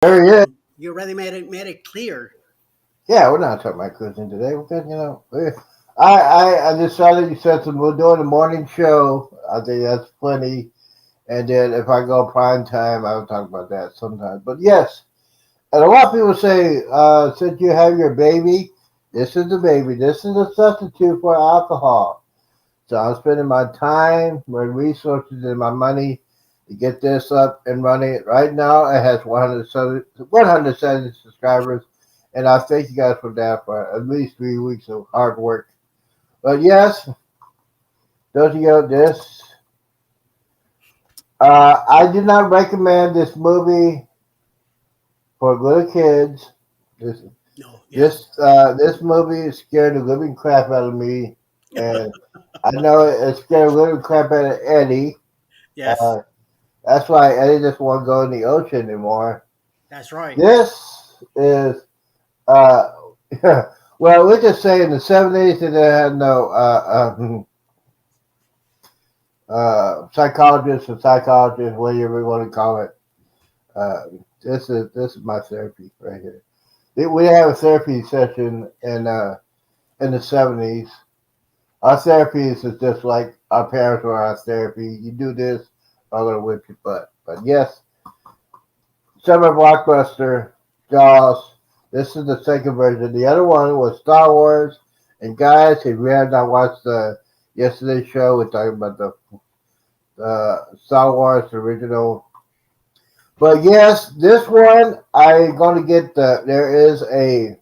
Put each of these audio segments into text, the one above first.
There he is. You already made it clear. Yeah, we're not talking about cruising today. We're good, I decided you said some. We're doing a morning show. I think that's plenty. And then if I go prime time, I'll talk about that sometime. But yes, and a lot of people say, since you have your baby, this is the baby. This is a substitute for alcohol. So I'm spending my time, my resources, and my money to get this up and running. Right now, it has 170 subscribers, and I thank you guys for that for at least 3 weeks of hard work. But yes, those of you this, I do not recommend this movie for little kids. This No, yeah, this movie scared the living crap out of me, and I know it scared the living crap out of Eddie. yes, Uh, That's why Eddie doesn't want to go in the ocean anymore. that's right. This is uh well, we just say in the '70s they had no psychologists or psychologists, whatever you want to call it. Uh, this is my therapy right here. We have a therapy session in the '70s. Our therapies is just like our parents were our therapy. You do this, I'm gonna whip your butt. But yes, summer blockbuster, Jaws. This is the second version. The other one was Star Wars. And guys, if you have not watched the yesterday's show, we're talking about the Star Wars original. But yes, this one I'm going to get the. There is a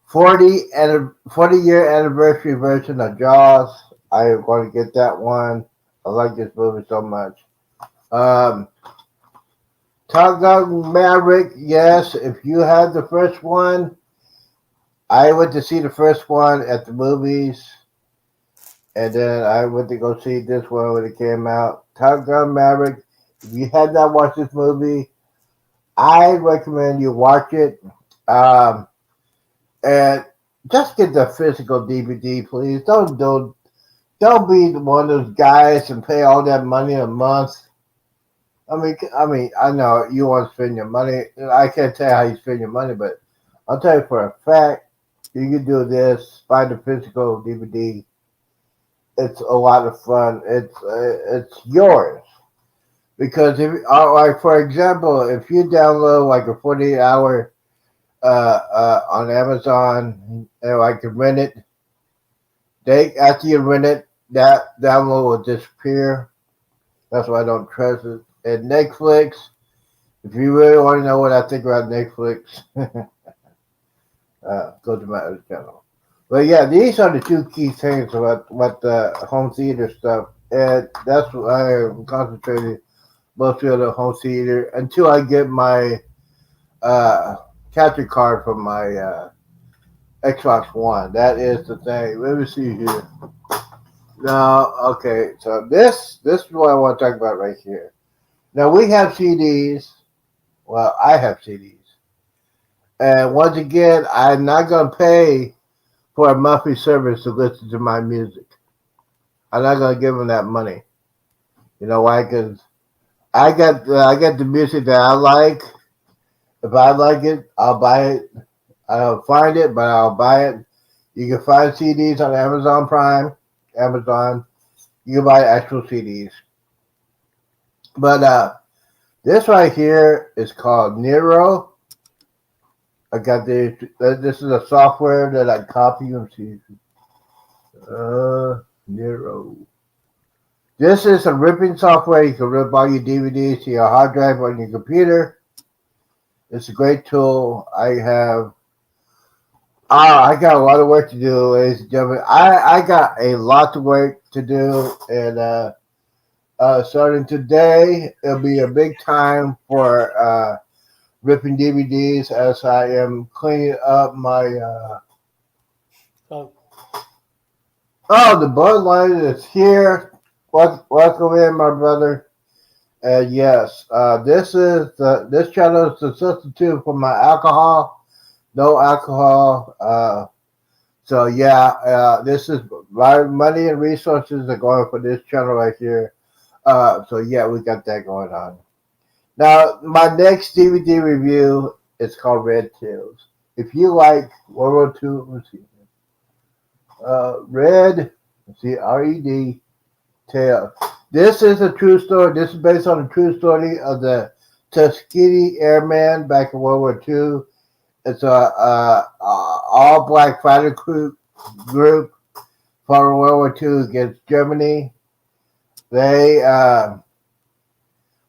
40 year anniversary version of Jaws. I am going to get that one. I like this movie so much. Um, Top Gun Maverick, yes. If you had the first one, I went to see the first one at the movies, and then I went to go see this one when it came out. Top Gun Maverick. If you have not watched this movie, I recommend you watch it. Um, and just get the physical DVD, please. Don't be one of those guys and pay all that money a month. I know you want to spend your money. I can't tell you how you spend your money, but I'll tell you for a fact, you can do this. Find a physical DVD. It's a lot of fun. It's yours because if like for example, if you download like a 48 hour on Amazon, and I can rent it. They after you rent it, that download will disappear. That's why I don't trust it. And Netflix, if you really want to know what I think about Netflix, go to my other channel. But yeah, these are the two key things about what the home theater stuff, and that's what I am concentrating mostly on the home theater until I get my uh, capture card from my Xbox One. That is the thing. Let me see here. Now, okay, so this is what I want to talk about right here. Now we have CDs. Well, I have CDs, and once again, I'm not gonna pay for a monthly service to listen to my music. I'm not gonna give them that money. You know why? Because I got the music that I like. If I like it, I'll buy it. I'll find it, but I'll buy it. You can find CDs on Amazon Prime, Amazon. You can buy actual CDs. But this right here is called Nero. I got this. This is a software that I copy and see. Nero. This is a ripping software. You can rip all your DVDs to your hard drive on your computer. It's a great tool. I got a lot of work to do, ladies and gentlemen. I got a lot of work to do, and starting today, it'll be a big time for ripping DVDs as I am cleaning up my. Oh, Oh, the bloodline is here. Welcome in, my brother. Yes, this channel is the substitute for my alcohol. No alcohol. So yeah, this is my money and resources are going for this channel right here. So yeah, we got that going on. Now, my next DVD review is called Red Tails. If you like World War II, let's see, Red, let's see, Red Tail. This is a true story. This is based on a true story of the Tuskegee Airmen back in World War II. It's a all-black fighter group for World War II against Germany. They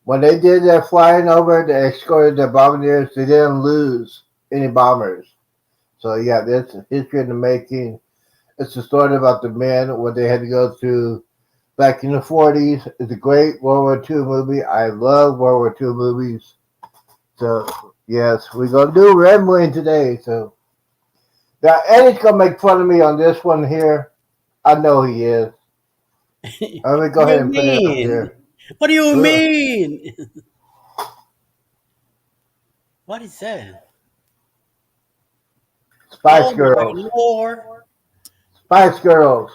when they did their flying over, they escorted the bombardiers. They didn't lose any bombers. So yeah, this is history in the making. It's a story about the men, what they had to go through back in the 40s. It's a great World War II movie. I love World War II movies. So yes, we're gonna do Red Moon today. So now Eddie's gonna make fun of me on this one here. I know he is. Let me go What do ahead you and put it up mean? here. What do you Ugh. mean? What is that? Spice Oh my Girls. lord! Spice Girls.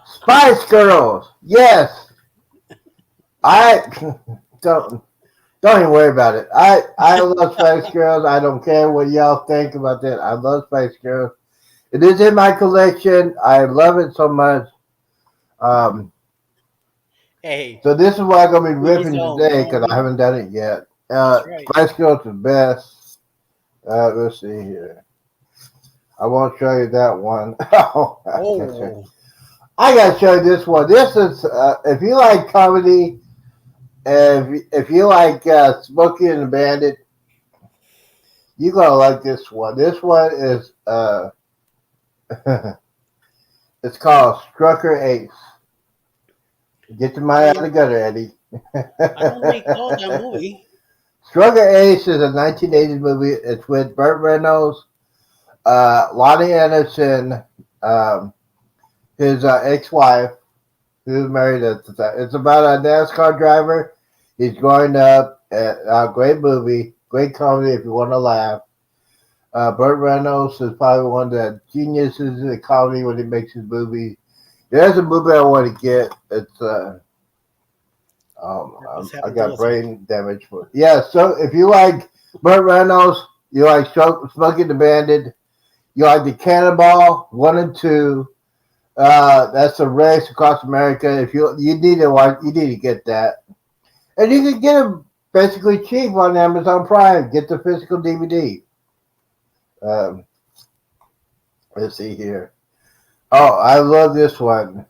Spice Girls. Yes. I don't even worry about it. I love Spice Girls. I don't care what y'all think about that. I love Spice Girls. It is in my collection. I love it so much. Um, Hey, so this is what I'm gonna be each his ripping own. You today know what I because I mean? haven't done it yet. That's right. Spice Girls is best. Let's see here. I won't show you that one. Oh, Oh, I gotta show you this one. This is if you like comedy, if you like Smokey and the Bandit, you're gonna like this one. This one is it's called Strucker Ace. Get your mind out of hey, the gutter, Eddie. I don't recall that movie. Strucker Ace is a 1980s movie. It's with Burt Reynolds, Lonnie Anderson, um, his ex-wife, who's married at the time. It's about a NASCAR driver. He's growing up. Great movie, great comedy if you want to laugh. Burt Reynolds is probably one of the geniuses in comedy when he makes his movie. There's a movie I want to get. It's What's I happened to got us? Huh? brain damage for it. Yeah. So if you like Burt Reynolds, you like Smokey the Bandit, you like the Cannonball 1 and 2. That's a race across America. If you need to watch, you need to get that, and you can get them basically cheap on Amazon Prime. Get the physical DVD. Um, let's see here. Oh, I love this one.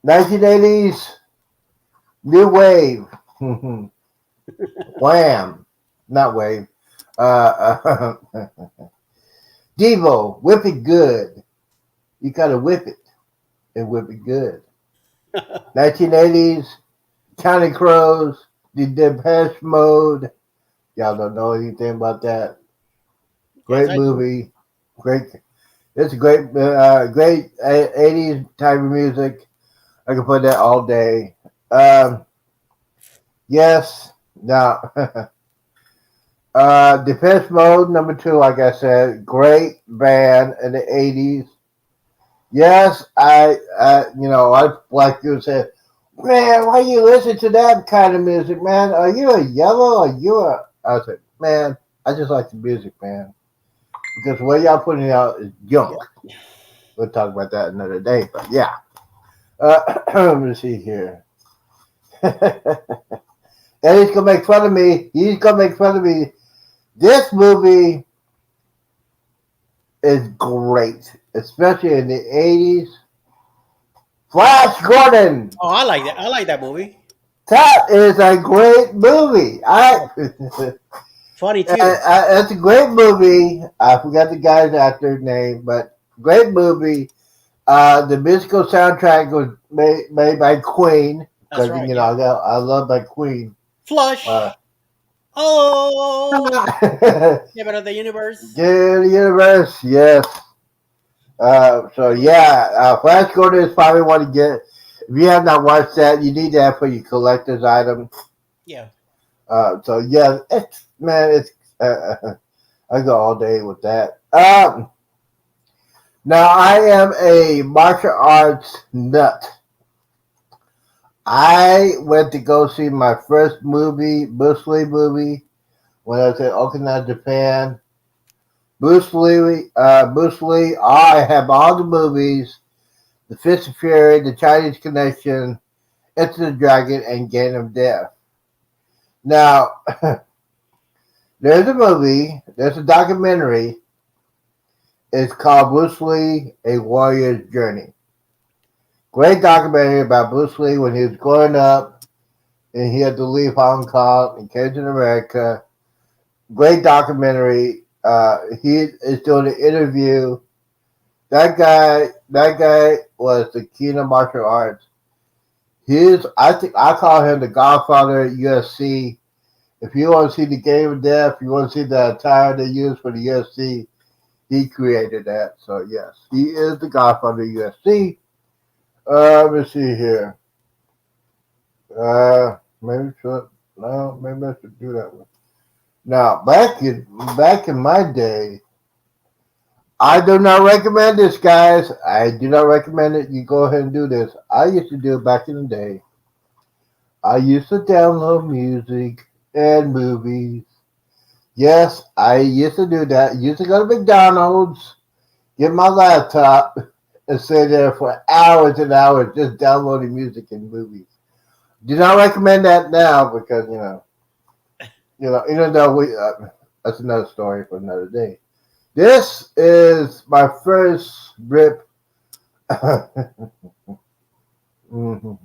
1980s New Wave. Wham. Not Wave. Uh, Devo. Whip It Good. You got to whip it and whip it good. 1980s Counting Crows. The Depeche Mode. Y'all don't know anything about that. Yes, Great I do. movie. Great. It's a great, great 80s type of music. I can play that all day. Yes. Now, Depeche Mode #2, like I said, great band in the 80s. Yes, a lot of black people said, man, why you listen to that kind of music, man? Are you a yellow? Are you a? I said, man, I just like the music, man. Because what y'all putting out is junk. Yeah. We'll talk about that another day, but yeah. Let me see here. Eddie's gonna make fun of me. He's gonna make fun of me. This movie is great, especially in the 80s. Flash Gordon. Oh, I like that. I like that movie. That is a great movie. Funny too. It's a great movie. I forgot the guy's actor's name, but great movie. The musical soundtrack was made by Queen That's because right. Yeah. I love my Queen. Uh, Flush. Oh, Good Heaven of the Universe. universe, yes. So yeah, Flash Gordon is probably one to get. If you have not watched that, you need to have for your collector's item. Yeah. So yeah, it's I go all day with that. Now I am a martial arts nut. I went to go see my first movie, Bruce Lee movie, when I was in Okinawa, Japan. Bruce Lee. I have all the movies: The Fist of Fury, The Chinese Connection, Enter the Dragon, and Game of Death. Now, there's a movie. There's a documentary. It's called Bruce Lee: A Warrior's Journey. Great documentary about Bruce Lee when he was growing up and he had to leave Hong Kong and came to America. Great documentary. He is doing an interview. That guy was the king of martial arts. I think I call him the Godfather of UFC. If you want to see the Game of Death, you want to see the attire they use for the UFC, he created that. So yes, he is the Godfather of UFC. Let me see here. Maybe should no, maybe I should do that one. Now, back in my day, I do not recommend this, guys. I do not recommend it. You go ahead and do this. I used to do it back in the day. I used to download music and movies. Yes, I used to do that. I used to go to McDonald's, get my laptop, and sit there for hours and hours just downloading music and movies. Do not recommend that now because even though that's another story for another day. This is my first rip. Mhm.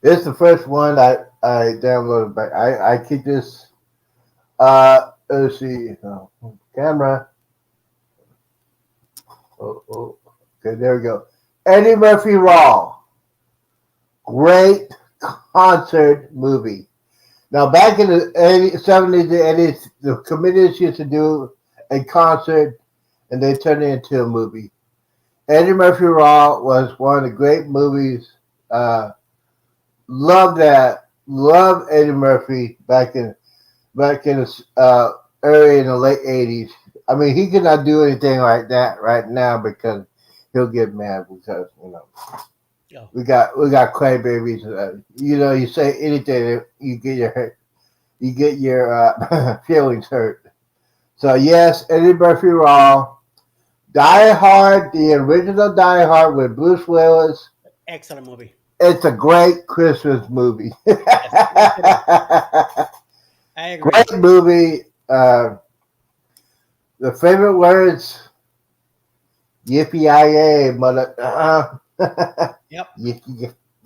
This is the first one I downloaded back. I keep this. Let's see. Camera. Okay, there we go. Eddie Murphy Raw. Great concert movie. Now, back in the 70s and 80s, the comedians used to do a concert and they turned it into a movie. Eddie Murphy Raw was one of the great movies. Love that. Love Eddie Murphy back in the early in the late 80s. I mean, he cannot do anything like that right now because he'll get mad because Oh. we got crybabies. You say anything, you get your feelings hurt. So yes, Eddie Murphy Raw, Die Hard, the original Die Hard with Bruce Willis. Excellent movie. It's a great Christmas movie. Yes, I agree. Great movie. The favorite words: Yippee-yi-yay, mother. Yep.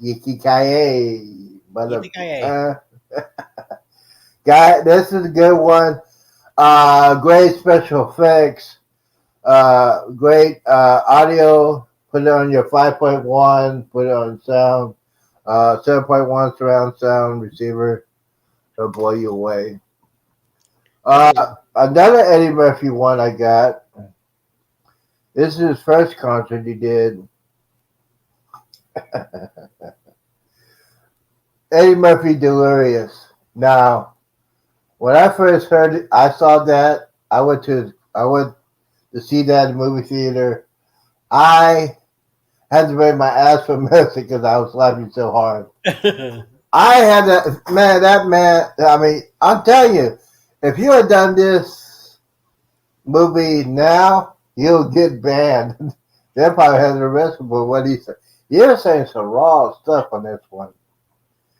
Yippee-ki-yay, mother. Yippee-ki-yay. Guy, this is a good one. Great special effects. Great audio. Put it on your 5.1. Put it on sound. 7.1 surround sound receiver. It'll blow you away. Another Eddie Murphy one I got. This is his first concert he did. Eddie Murphy Delirious. Now, when I first heard it, I saw that. I went to see that in the movie theater. I had to break my ass for mercy because I was laughing so hard. I had that man. I mean, I'm telling you, if you had done this movie now, you'll get banned. They'll probably have the arrested for what he said. You're saying some raw stuff on this one.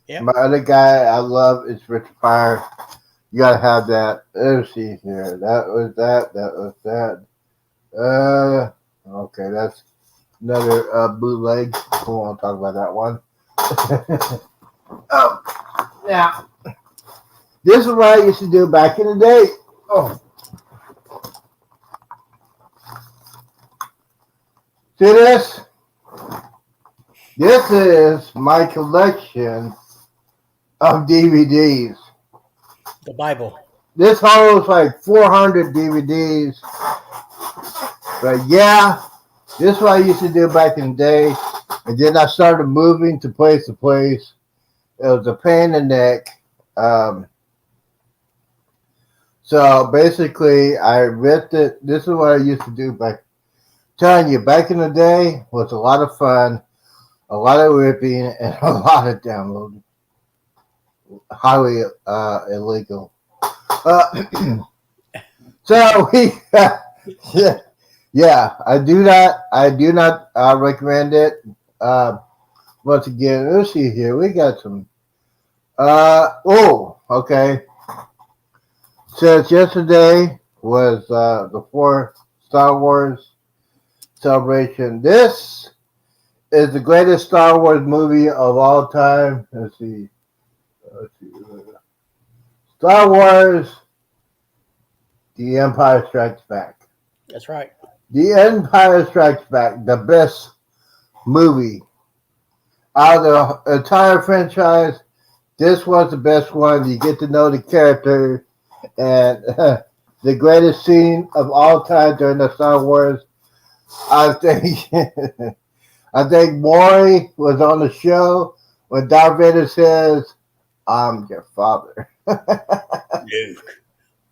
Yep. My other guy I love is Richard Pryor. You gotta have that. Let's see here. That was that. That was that. Okay, that's another bootleg. We won't talk about that one. Now, this is what I used to do back in the day. Oh. See this? This is my collection of DVDs. The Bible. This holds like 400 DVDs. But yeah, this is what I used to do back in the day. And then I started moving to place to place. It was a pain in the neck. So basically, I rented. This is what I used to do back. Telling you, back in the day was a lot of fun. a lot of ripping, and a lot of downloading. Highly illegal. Uh, so we, yeah, I do not recommend it. Uh, Once again, let's see here. We got some. Okay. Since yesterday was the fourth Star Wars celebration, this is the greatest Star Wars movie of all time. Let's see. Let's see. Star Wars: The Empire Strikes Back. That's right. The Empire Strikes Back, the best movie out of the entire franchise. This was the best one. You get to know the character and the greatest scene of all time during the Star Wars. I think I think Maury was on the show when Darth Vader says, "I'm your father." Luke.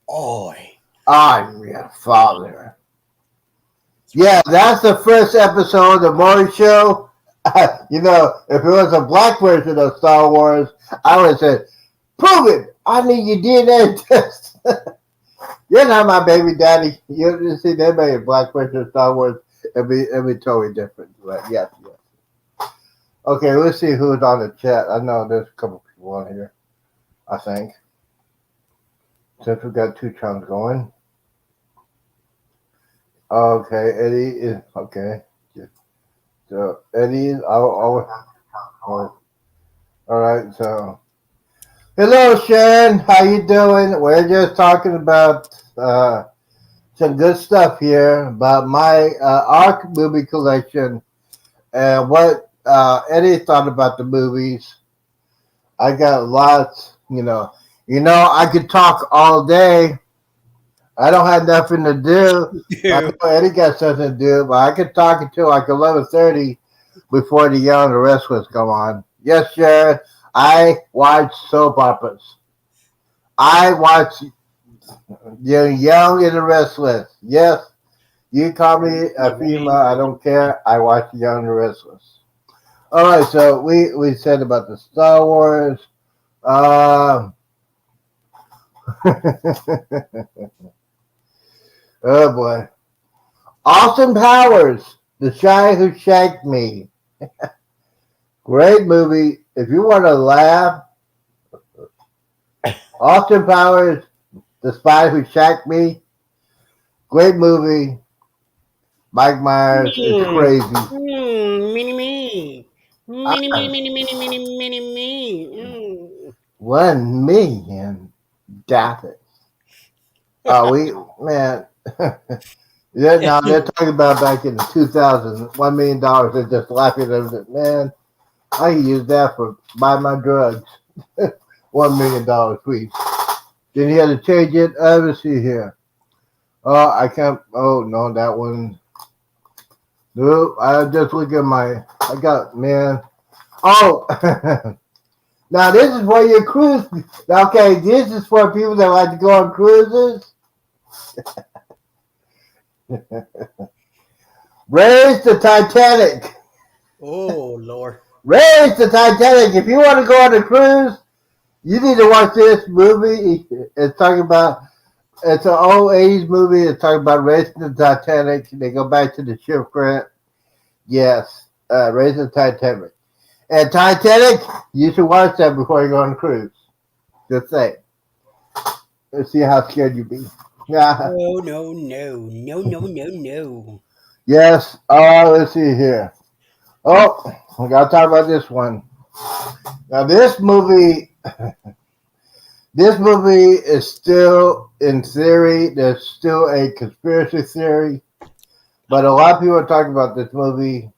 Oi. I'm your father. Yeah, that's the first episode of the Maury show. If it was a black version of Star Wars, I would have said, "Prove it! I need your DNA test." You're not my baby daddy. You see, they made a black version of Star Wars. It'd be totally different. But yes. Okay, let's see who's on the chat. I know there's a couple people on here, I think. Since we got two chums going. Okay, Eddie is okay. So Eddie is all right. So hello, Sharon. How you doing? We're just talking about some good stuff here about my ARC movie collection and what Eddie thought about the movies. I got lots. I could talk all day. I don't have nothing to do. I know Eddie got something to do, but I could talk until like 11:30 before the Young and the Restless come on. Yes, Sharon, I watch soap operas. I watch the Young and the Restless. Yes, you call me a female, I don't care. I watch the Young and the Restless. All right, so we said about the Star Wars. Oh boy. Austin Powers, The Shy Who Shanked Me. Great movie. If you want to laugh, Austin Powers, The Spy Who Shanked Me. Great movie. Mike Myers is crazy. Mini me. Mini me. One million dollars. Man. Yeah, now they're talking about back in the 2000s, $1 million. They're just laughing at it. Man, I can use that for buy my drugs. $1 million, please. Then he had to change it. Let's see here. Oh, I can't. Oh, no, that one. No, I just look at I got, man. Oh, now this is for your cruise. Okay, this is for people that like to go on cruises. Raise the Titanic. Oh, Lord. Raise the Titanic. If you want to go on a cruise, you need to watch this movie. It's talking about, it's an old 80s movie. It's talking about raising the Titanic. They go back to the shipwreck. Yes, raising the Titanic. And Titanic, you should watch that before you go on a cruise. Just say. Let's see how scared you be. Yeah. No. Yes. Let's see here. Oh, we gotta talk about this one. Now this movie is still in theory. There's still a conspiracy theory, but a lot of people are talking about this movie.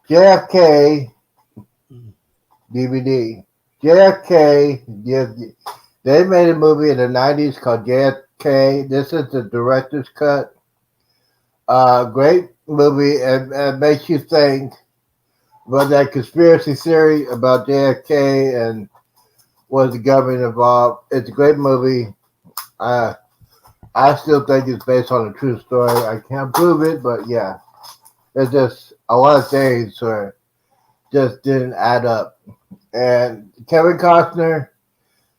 JFK DVD. JFK. They made a movie in the 90s called JFK. This is the director's cut. Great movie. It makes you think about that conspiracy theory about JFK and was the government involved. It's a great movie. I still think it's based on a true story. I can't prove it, but yeah. There's just a lot of things where just didn't add up. And Kevin Costner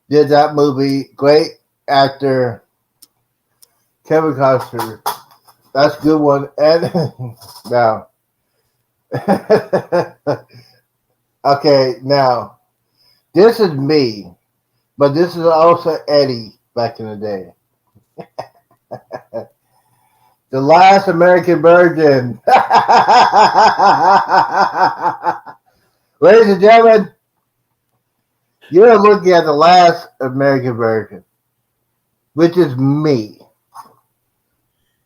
did that movie. Great actor, Kevin Costner. That's a good one. And now, okay, now this is me, but this is also Eddie back in the day. The Last American Virgin. Ladies and gentlemen, you're looking at the Last American Virgin, which is me.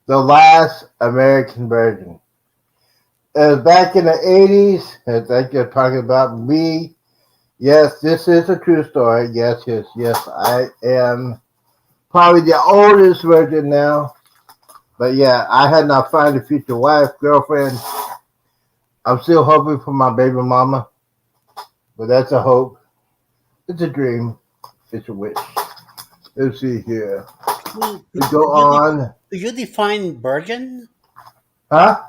The Last American Virgin. It was back in the 80s. I think you're talking about me. Yes, this is a true story. Yes, yes, yes. I am probably the oldest virgin now. But yeah, I had not found a future wife, girlfriend. I'm still hoping for my baby mama. But that's a hope. It's a dream. It's a wish. Let's see here. We go on. Could you define virgin? Huh?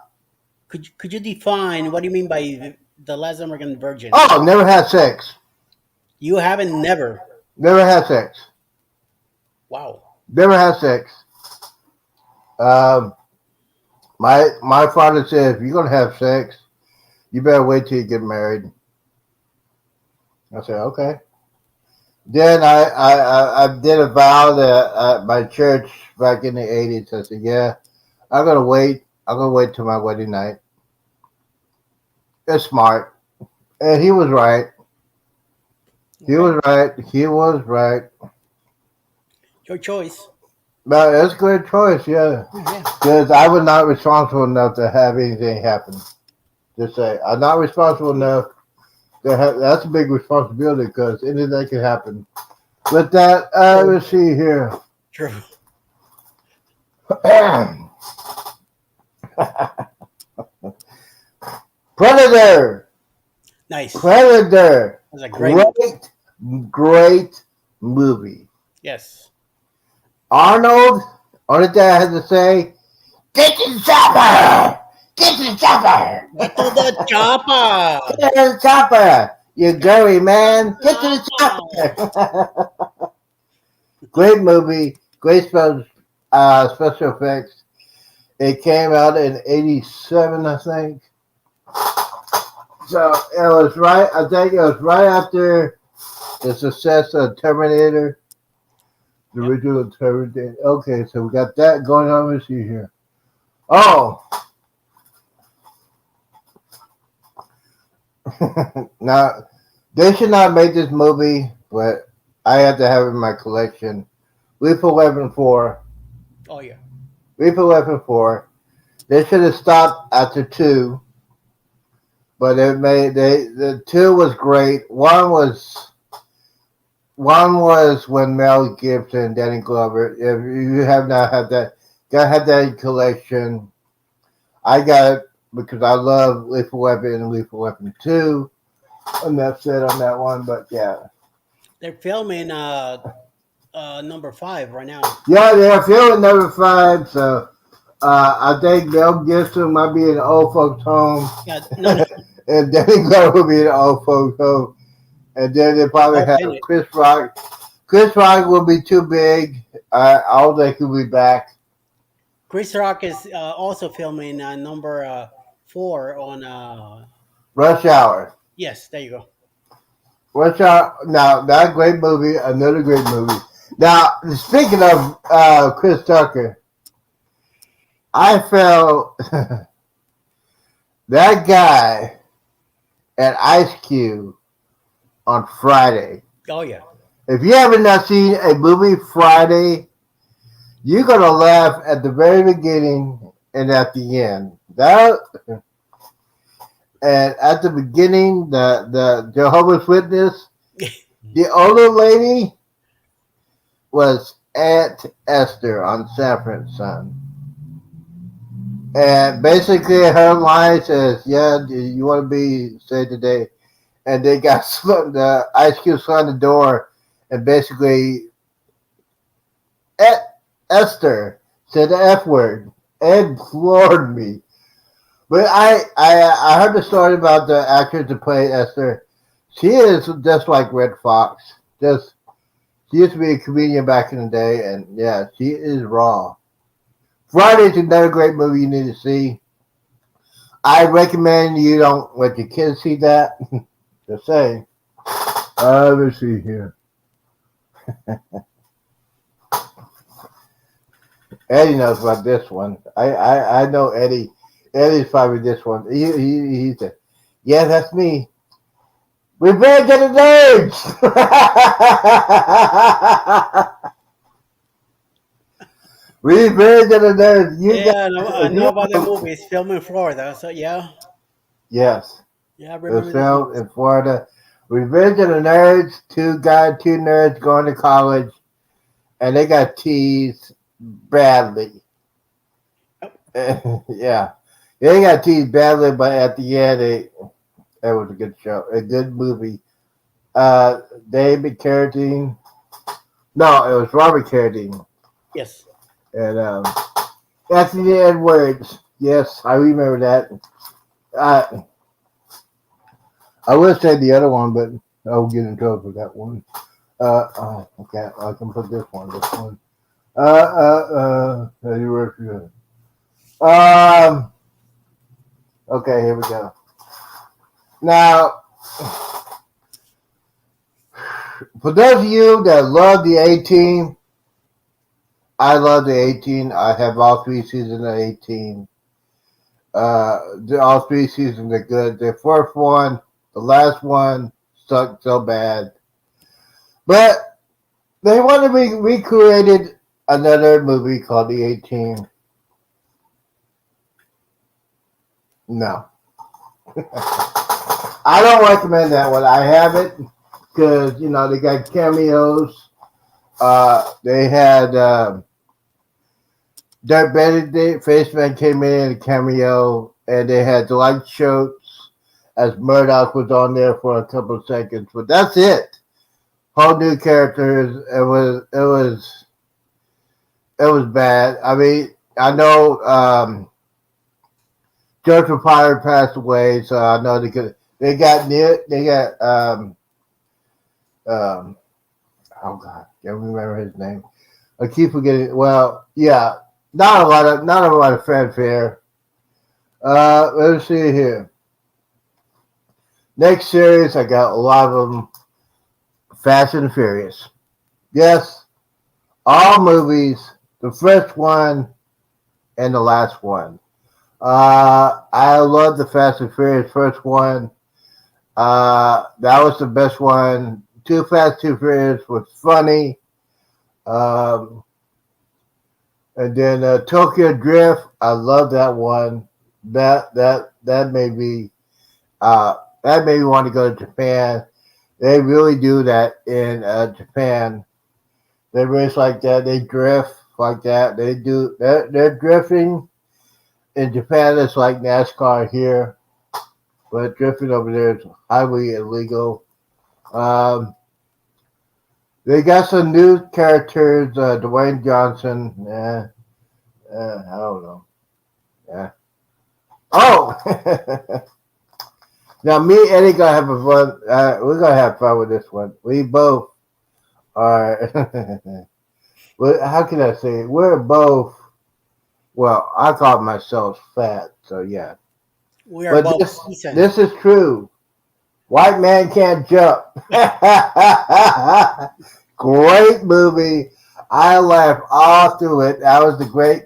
Could you define what do you mean by the last American virgin? Oh, never had sex. You haven't never. Never had sex. Wow. Never had sex. Um, my father said, if you're gonna have sex, you better wait till you get married. I said, okay. Then I did a vow at my church back in the 80s. I said, yeah, I'm gonna wait. I'm gonna wait till my wedding night. It's smart, and he was right. He Okay. was right. He was right. Your choice. But it's a great choice, yeah. Yeah. Because I was not responsible enough to have anything happen. Just say I'm not responsible enough to have. That's a big responsibility because anything can happen. With that, let's see here. True. Predator. Nice. Predator. That's a great movie. Great movie. Yes. Arnold. Only thing I had to say, get to the chopper. Get to the chopper. Get to the chopper. Get to the chopper. You dirty man. Get to the chopper. Great movie. Great special effects. It came out in '87, I think. So it was right. I think it was right after the success of Terminator, the Yep. original Terminator. Okay, so we got that going on. Let's see here. Oh, now they should not make this movie, but I had to have it in my collection. Lethal Weapon 4. Oh yeah. Lethal Weapon 4. They should have stopped after 2, but the 2 was great. One was when Mel Gibson, Danny Glover. If you have not had that, gotta have that in collection. I got it because I love Lethal Weapon and Lethal Weapon 2. And that's it on that one, but yeah. They're filming number 5 right now. Yeah, they're filming number 5, so I think Mel Gibson might be in an old folks' home. Yeah. No. And Danny Glover will be in an old folks' home. And then they probably have Bennett. Chris Rock. Chris Rock will be too big. I don't think he'll be back. Chris Rock is also filming number 4 on. Rush Hour. Yes, there you go. Rush Hour. Now, that great movie. Another great movie. Now, speaking of Chris Tucker, I felt that guy at Ice Cube on Friday. Oh yeah. If you haven't not seen a movie Friday, you're gonna laugh at the very beginning and at the end. And at the beginning, the Jehovah's Witness, the older lady was Aunt Esther on Sanford and Son. And basically her line says, yeah, do you want to be saved today? And they got the Ice Cube on the door, and basically Esther said the F word and floored me. But I heard the story about the actress that played Esther. She is just like Red Fox. Just she used to be a comedian back in the day, and yeah, she is raw. Friday's another great movie you need to see. I recommend you don't let your kids see that. Just saying. Let's see here. Eddie knows about this one. I know Eddie. Eddie's probably this one. He said, "Yeah, that's me. Revenge of the Nerds." Revenge of the Nerds. You Yeah, I got know you. about the movie. It's filmed in Florida. So yeah, Yes, yeah, I it was remember this movie. filmed in Florida. Revenge of the Nerds. Two nerds going to college, and they got teased badly. Yep. Yeah, they got teased badly, but at the end, it was a good show, a good movie. Uh, David Carradine. No, it was Robert Carradine Yes. and Anthony Edwards. Yes, I remember that. I I would say the other one, but I'll get in trouble for that one. Okay, I can put this one. This one. You were good. Okay, here we go. Now, for those of you that love the 18, I love the 18. I have all three seasons of 18. All three seasons are good. The fourth one, the last one, sucked so bad. But they want to be recreated another movie called The 18. No. I don't recommend that one. I have it because, they got cameos. They had Dirk Benedict, Faceman came in a cameo, and they had Dwight Schultz as Murdoch was on there for a couple of seconds, but that's it. Whole new characters. It was bad. I mean, I know George Papire passed away, so I know they got near they got um oh god, can't remember his name. I keep forgetting. Well, yeah, not a lot of fanfare. Let's see here. Next series, I got a lot of them. Fast and Furious. Yes, all movies. The first one and the last one. I love the Fast and Furious first one. That was the best one. Too Fast, Too Furious was funny. Um, and then Tokyo Drift, I love that one. That made me want to go to Japan. They really do that in Japan. They race like that. They drift like that. They're drifting in Japan. It's like NASCAR here, but drifting over there is highly illegal. Um, they got some new characters. Dwayne Johnson. I don't know. Yeah. Oh, now me and Eddie gonna have a fun. We're gonna have fun with this one. We both are. Well, how can I say it? We're both. Well, I call myself fat, so yeah. We are But both this seasoned. this is true. White man can't jump. Great movie. I laughed all through it. That was the great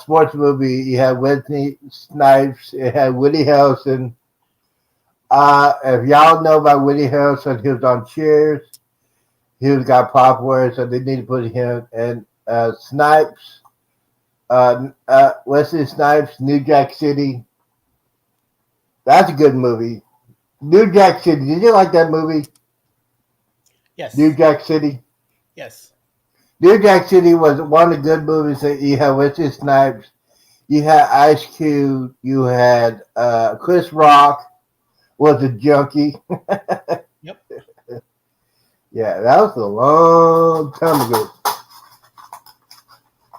sports movie. You had Wesley Snipes. It had Woody Harrelson. If y'all know about Woody Harrelson, he was on Cheers. He was got popular, so they need to put him and Snipes. Wesley Snipes, New Jack City. That's a good movie. New Jack City. Did you like that movie? New Yes. Jack City. Yes. New Jack City was one of the good movies that you had Wesley Snipes. You had Ice Cube. You had Chris Rock was a junkie. Yep. Yeah, that was a long time ago.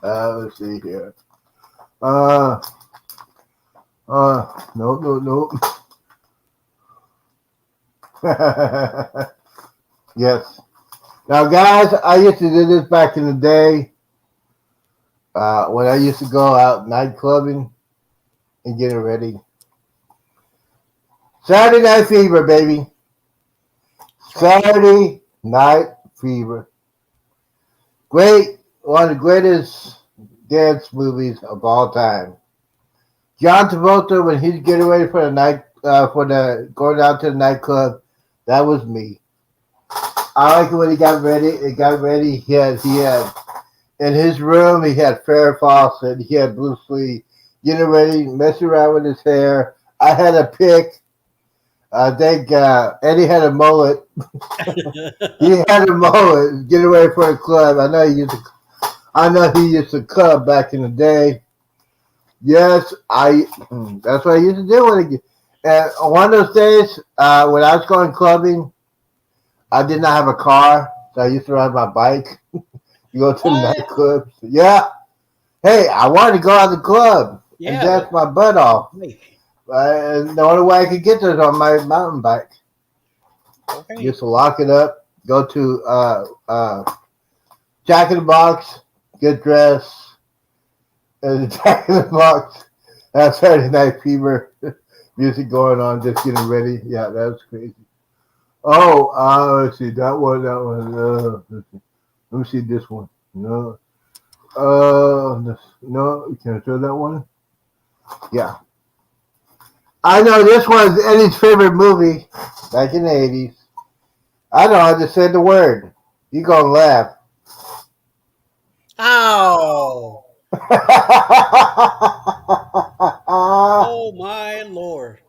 Let's see here. Uh, No, no, no. Yes. Now, guys, I used to do this back in the day when I used to go out night clubbing and getting ready. Saturday Night Fever, baby. Right. Saturday Night Fever. Great, one of the greatest dance movies of all time. John Travolta, when he's getting ready for the night, for the going out to the nightclub, that was me. I like it when he got ready. He got ready. He had in his room. He had Farrah Fawcett. He had Bruce Lee getting ready, messing around with his hair. I had a pick. I think Eddie had a mullet. He had a mullet, getting ready for the club. I know he used to club back in the day. Yes, I. That's what I used to do when I get. And one of those days, when I was going clubbing, I did not have a car, so I used to ride my bike. You go to the What? nightclubs. Yeah. Hey, I wanted to go out of the club and Yeah, dance my butt off. right. And the only way I could get there is on my mountain bike. Okay. Just to lock it up, go to Jack in the Box, get dressed, and the Jack in the Box. That's Saturday Night Fever. Music going on, just getting ready. Yeah, that was crazy. Oh, let's see that one. That one. Let me see this one. No, no. Can I throw that one? Yeah, I know this was Eddie's favorite movie back in the '80s. I know. I just said the word. You gonna laugh? Ow! Oh my lord!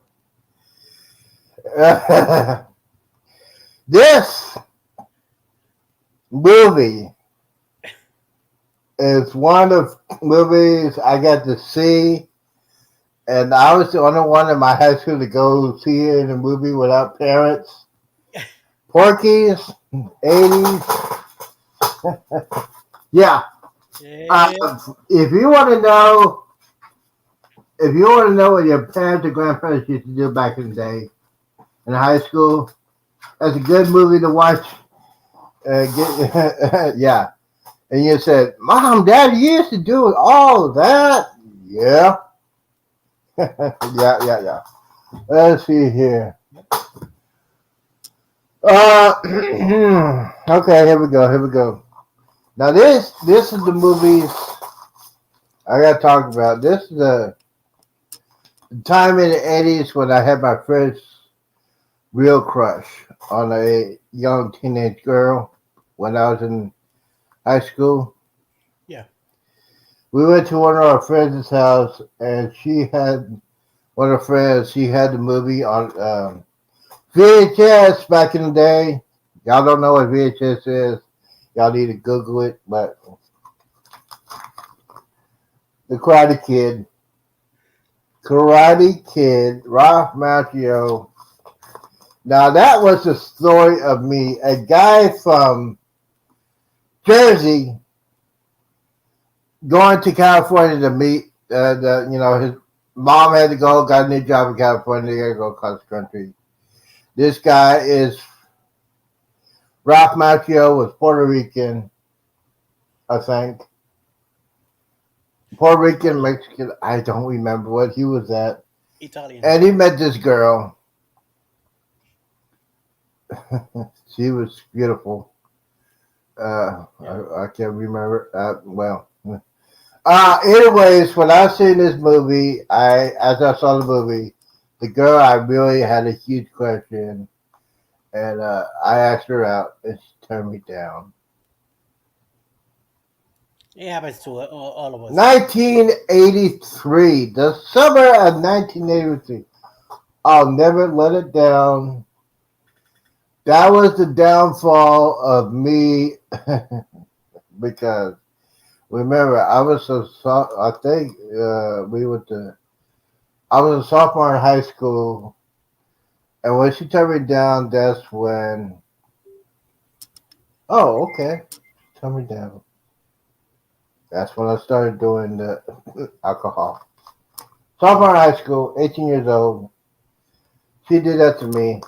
This movie is one of movies I got to see, and I was the only one in my high school to go see it in a movie without parents. Porky's, 80s. Yeah. Uh, Yeah. if you want to know, if you want to know what your parents or grandparents used to do back in the day in high school, that's a good movie to watch. Yeah. And you said, "Mom, Dad, you used to do all of that." Yeah. Yeah. Let's see here. Okay, here we go. Here we go. Now this is the movies I gotta talk about. This is the time in the '80s when I had my first real crush on a young teenage girl when I was in high school. Yeah. We went to one of our friends' house, and she had one of her friends. She had the movie on VHS back in the day. Y'all don't know what VHS is. Y'all need to Google it. But the Karate Kid, Ralph Macchio. Now that was the story of me, a guy from Jersey going to California to meet his mom had to go, got a new job in California. They got to go across the country. This guy is Ralph Macchio was Puerto Rican, I think. Puerto Rican, Mexican, I don't remember what he was at. Italian. And he met this girl. She was beautiful. Yeah. I can't remember. Well, anyways, when I seen this movie, as I saw the movie, the girl I really had a huge crush in, and I asked her out, and she turned me down. It happens to all of us. 1983, the summer of 1983. I'll never let it down. That was the downfall of me because remember I was I think we were the I was a sophomore in high school, and when she turned me down, that's when oh okay, turn me down. That's when I started doing the alcohol. Sophomore high school, 18 years old. She did that to me.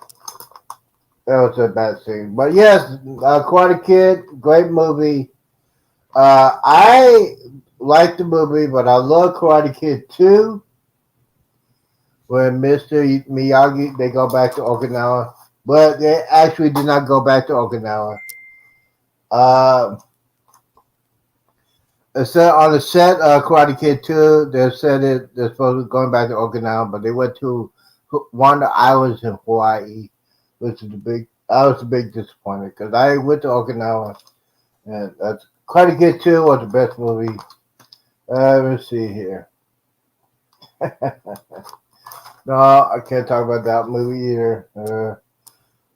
That was a bad thing. But yes, Karate Kid, great movie. I like the movie, but I love Karate Kid 2 when Mr. Miyagi, they go back to Okinawa. But they actually did not go back to Okinawa. Uh, on the set of Karate Kid 2, they said they're supposed to be going back to Okinawa, but they went to one of the islands in Hawaii, which is I was a big disappointment because I went to Okinawa, and Karate Kid 2 was the best movie. Let me see here. No, I can't talk about that movie either.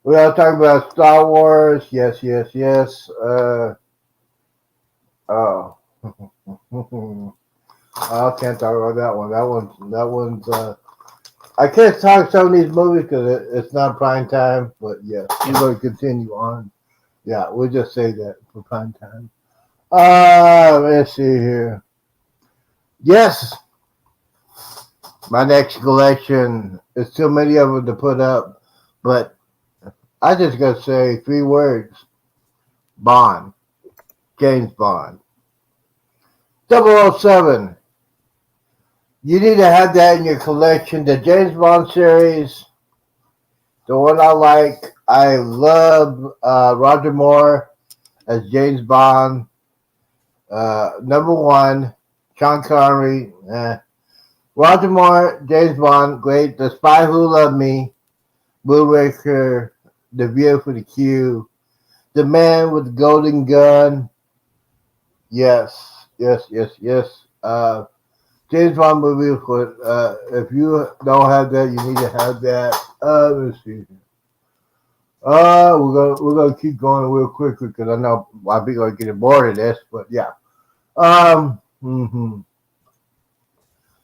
We are talking about Star Wars. Yes, yes, yes. Oh. I can't talk about that one. That one's. I can't talk some of these movies because it's not prime time. But yes, we're going to continue on. Yeah, we'll just say that for prime time. Let's see here. Yes, my next collection is too many of them to put up, but I just got to say 3 words: Bond, James Bond, 007. You need to have that in your collection. The James Bond series, the one I like. I love Roger Moore as James Bond. Number one, Sean Connery. Roger Moore, James Bond, great. The Spy Who Loved Me, Moonraker, The View for the Q, The Man with the Golden Gun. Yes, yes, yes, yes. James Bond movie. If you don't have that, you need to have that. Let's see. We're gonna keep going real quickly because I know a lot of people are getting bored of this. But yeah.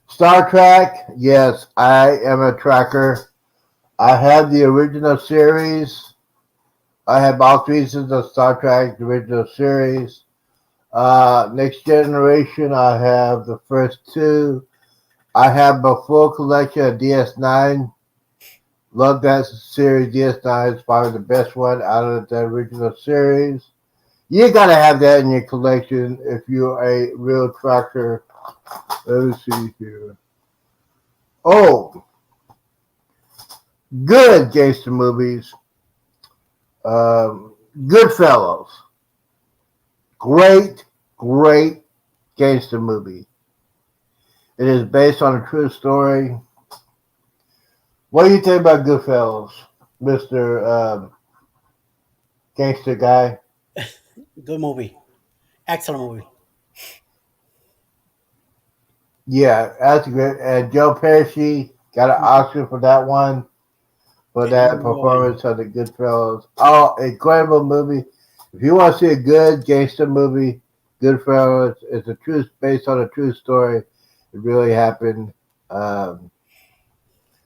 Star Trek. Yes, I am a tracker. I have the original series. I have all 3 seasons of Star Trek, the original series. Next Generation. I have the first 2. I have a full collection of DS9. Love that series. DS9 is probably the best one out of the original series. You gotta have that in your collection if you're a real tracker. Let me see here. Oh, good gangster movies. Goodfellas. Great, great gangster movie. It is based on a true story. What do you think about Goodfellas, Mister Gangster Guy? Good movie. Excellent movie. Yeah, that's good. And Joe Pesci got an Oscar for that one, for And that number one. performance of the Goodfellas. Oh, incredible movie. If you want to see a good gangster movie, Goodfellas is a true based on a true story. It really happened. Um,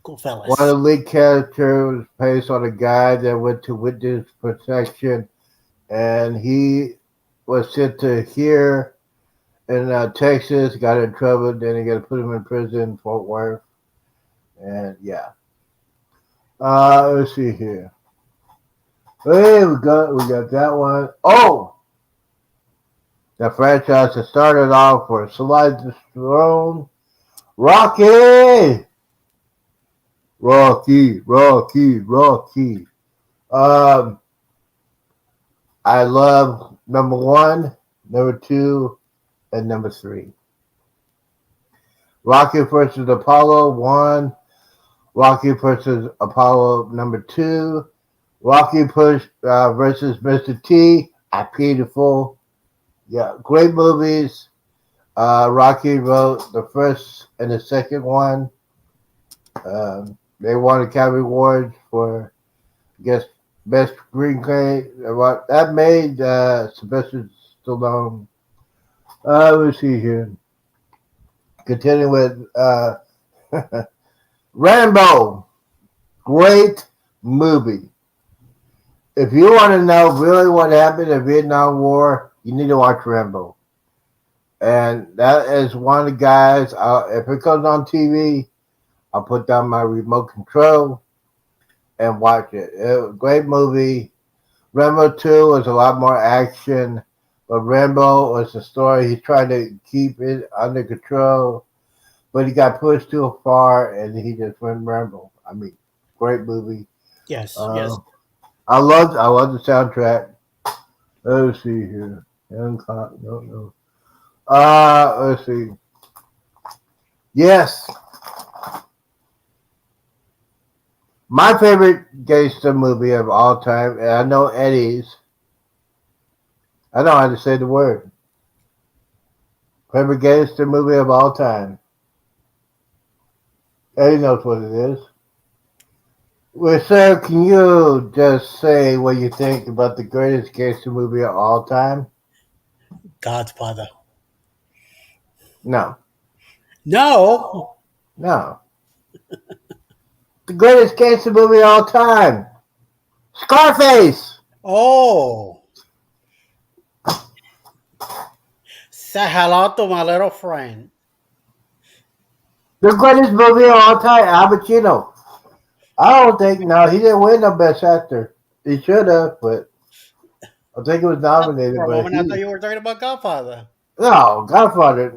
One of the Goodfellas. lead characters based on a guy that went to witness protection, and he was sent to here in Texas, got in trouble, then they got to put him in prison, Fort Worth, and yeah. Let's see here. Hey, we got that one. Oh, the franchise that started off for Sylvester Stallone, Rocky, Rocky, Rocky, Rocky. Um, I love number 1, number 2, and number 3. Rocky versus Apollo 1, Rocky versus Apollo number 2, Rocky versus Mr. T. I paid the full. Yeah, great movies. Rocky wrote the first and the second one. They won Academy Awards for, I guess, best screenplay. What that made Sylvester Stallone. Let's see here. Continuing with Rambo. Great movie. If you want to know really what happened in the Vietnam War, you need to watch Rambo. and that is one of the guys. If it comes on TV, I'll put down my remote control and watch it. It was a great movie. Rambo 2 was a lot more action, but Rambo was the story. He's trying to keep it under control, but he got pushed too far, and he just went Rambo. I mean, great movie. Yes, Uh, yes. I love the soundtrack. Let's see here. Young Cop, no. Let's see. Yes, my favorite gangster movie of all time, and I know Eddie's. I know how to say the word. Favorite gangster movie of all time. Eddie knows what it is. Well, sir, can you just say what you think about the greatest gangster movie of all time? Godfather. No, No. no. The greatest gangster movie of all time. Scarface. Oh, say hello to my little friend. The greatest movie of all time. Al Pacino. I don't think, no, he didn't win no Best Actor. He should have, but I think he was nominated, For a but moment, I thought he, you were talking about Godfather. no, Godfather,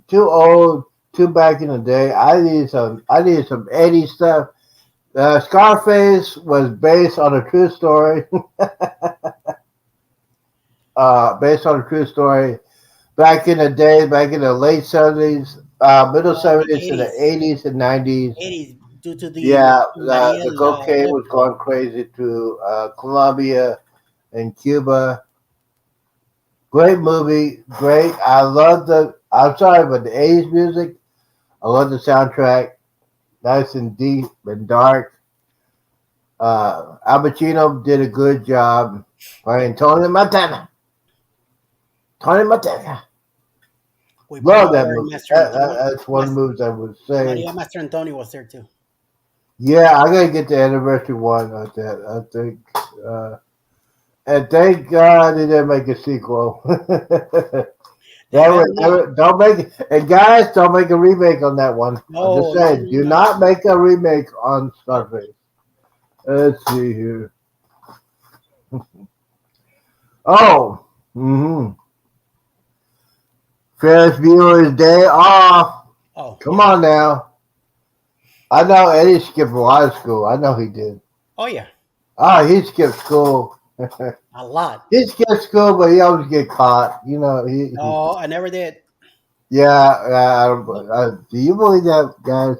too old, too back in the day. I needed some 80s stuff. Scarface was based on a true story. Based on a true story. Back in the day, back in the late 70s, middle The 70s to the 80s. 80s and 90s. 80s, due to the Yeah, Maria the cocaine was Liverpool. going crazy to Colombia and Cuba. Great movie, great. I love the. I'm sorry, but the '80s music. I love the soundtrack. Nice and deep and dark. Al Pacino did a good job Yeah, playing Tony Montana. Tony Montana. with Love that brother movie. Master Antonio. That's one of the movies I would say. Maria Master Antonio was there too. Yeah, I gotta get the anniversary one of that. I think. And thank God they didn't make a sequel. They better not. Don't make it. And guys, don't make a remake on that one. I'm just No, no, saying, no, do no. not make a remake on No. Scarface. Let's see here. Oh, Ferris Bueller's Day Off. Oh, Come yeah. on now. I know Eddie skipped a lot of school. I know he did. Oh, yeah. Oh, he skipped school. A lot. He skipped school, but he always get caught. You know, No, I never did. yeah. Do you believe that, guys?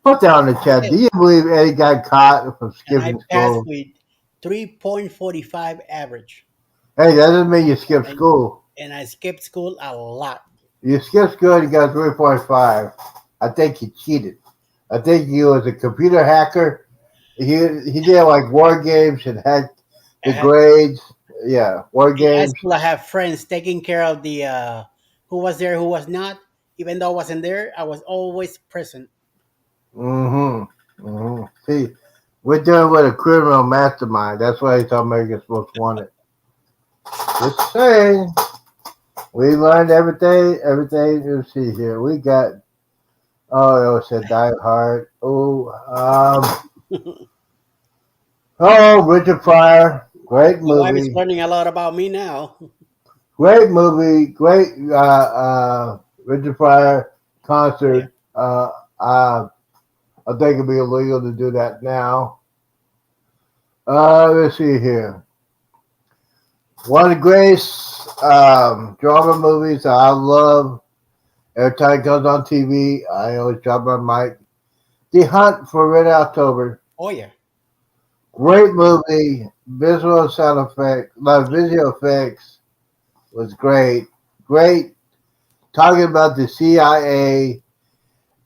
Put that on the I chat. did. Do you believe Eddie got caught from And I skipping passed school? with 3.45 average. Hey, that doesn't mean you skip And school. and I skipped school a lot. You skip school and you got 3.5. I think he cheated. I think he was a computer hacker. He did like war games and hacked I the had grades. Yeah, war in high games. school. I have friends taking care of the who was there, who was not. Even though I wasn't there, I was always present. See, we're dealing with a criminal mastermind. That's why he's America's Most Wanted. Just saying. We learned everything. Everything. Let's see here. We got. Oh, it said Die Hard. Oh, Richard Pryor. Great My wife is movie. learning a lot about me now. Great movie. Great. Richard Pryor Oh yeah, concert. I think it'd be illegal to do that now. Let's see here. One of the greatest drama movies that I love. Every time it comes on TV, I always drop my mic. The Hunt for Red October. oh yeah. Great movie. Visual sound effects, like visual effects was great. Great. Talking about the CIA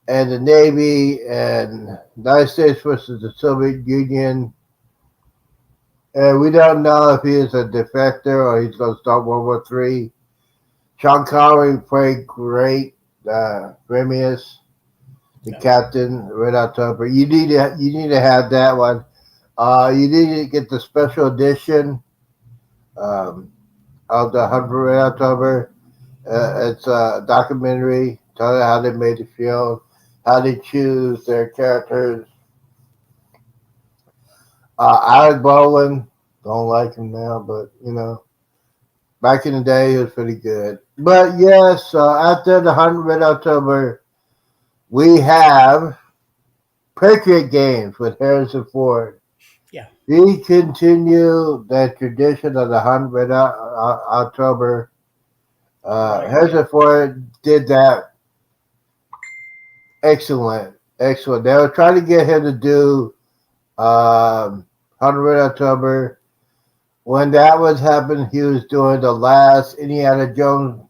and the Navy and United States versus the Soviet Union. And we don't know if he is a defector or he's going to start World War III. Sean Connery played great. Remius, the Yeah. captain, Red October. You need to have that one. You need to get the special edition um, of the Hunt for Red October. It's a documentary telling how they made the film, how they choose their characters. Alec Baldwin, don't like him now, but back in the day he was pretty good. But yes, after the 100 October, we have Patriot Games with Harrison Ford. Yeah. He continued that tradition of the 100 October. Right. Harrison Ford did that excellent, excellent. They were trying to get him to do 100 October. When that was happening, he was doing the last Indiana Jones,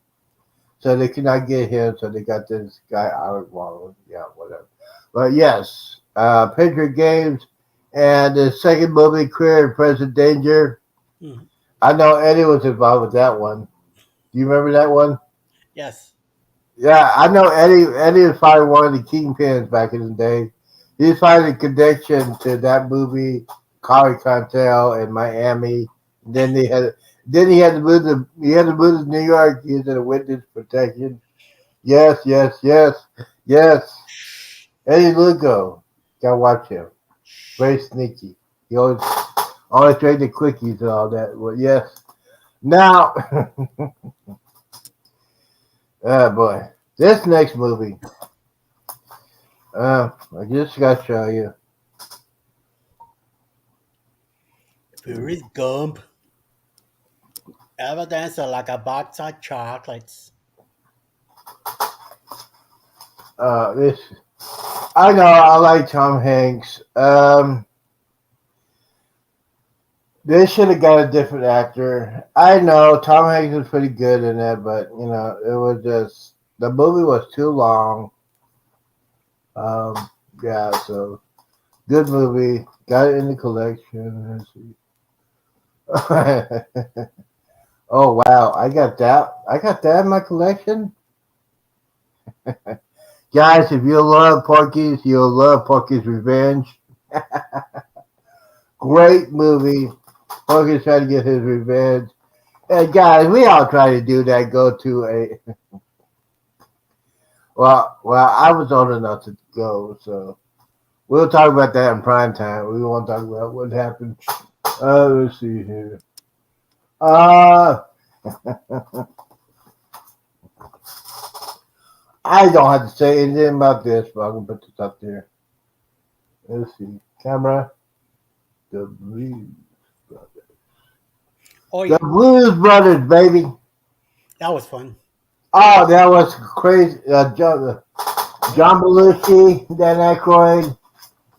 so they could not get him, so they got this guy Alec Baldwin. Yeah, whatever. But yes, Patriot Games and the second movie, Career in Present Danger. Mhm. I know Eddie was involved with that one. Do you remember that one? Yes. Yeah, I know Eddie. Eddie was probably one of the kingpins back in the day. He's probably the connection to that movie, Corey Cantel in Miami. Then they had, then he had to move to New York. He was in a witness protection. Yes, yes, yes, yes. Eddie Lugo, gotta watch him. Very sneaky. He always trade the quickies and all that. Well, yes. Now, oh boy, this next movie. I just gotta show you. Forrest Gump. Evidence are like a box of chocolates. This I know I like Tom Hanks. They should have got a different actor. I know Tom Hanks was pretty good in it, but it was just the movie was too long. Um, yeah, so good movie. Got it in the collection. Let's see. Oh wow, I got that. I got that in my collection. Guys, if you love Porky's, you'll love Porky's Revenge. Great movie. Porky's trying to get his revenge. And guys, we all try to do that. Go to a well. I was old enough to go, so we'll talk about that in prime time. We won't talk about what happened. Let's see here. Uh, I don't have to say anything about this, but I'm gonna put this up there. Let's see. Camera. The Blues Brothers. Oh The yeah, Blues Brothers, baby. that was fun. Oh, that was crazy. John Belushi, Dan Aykroyd.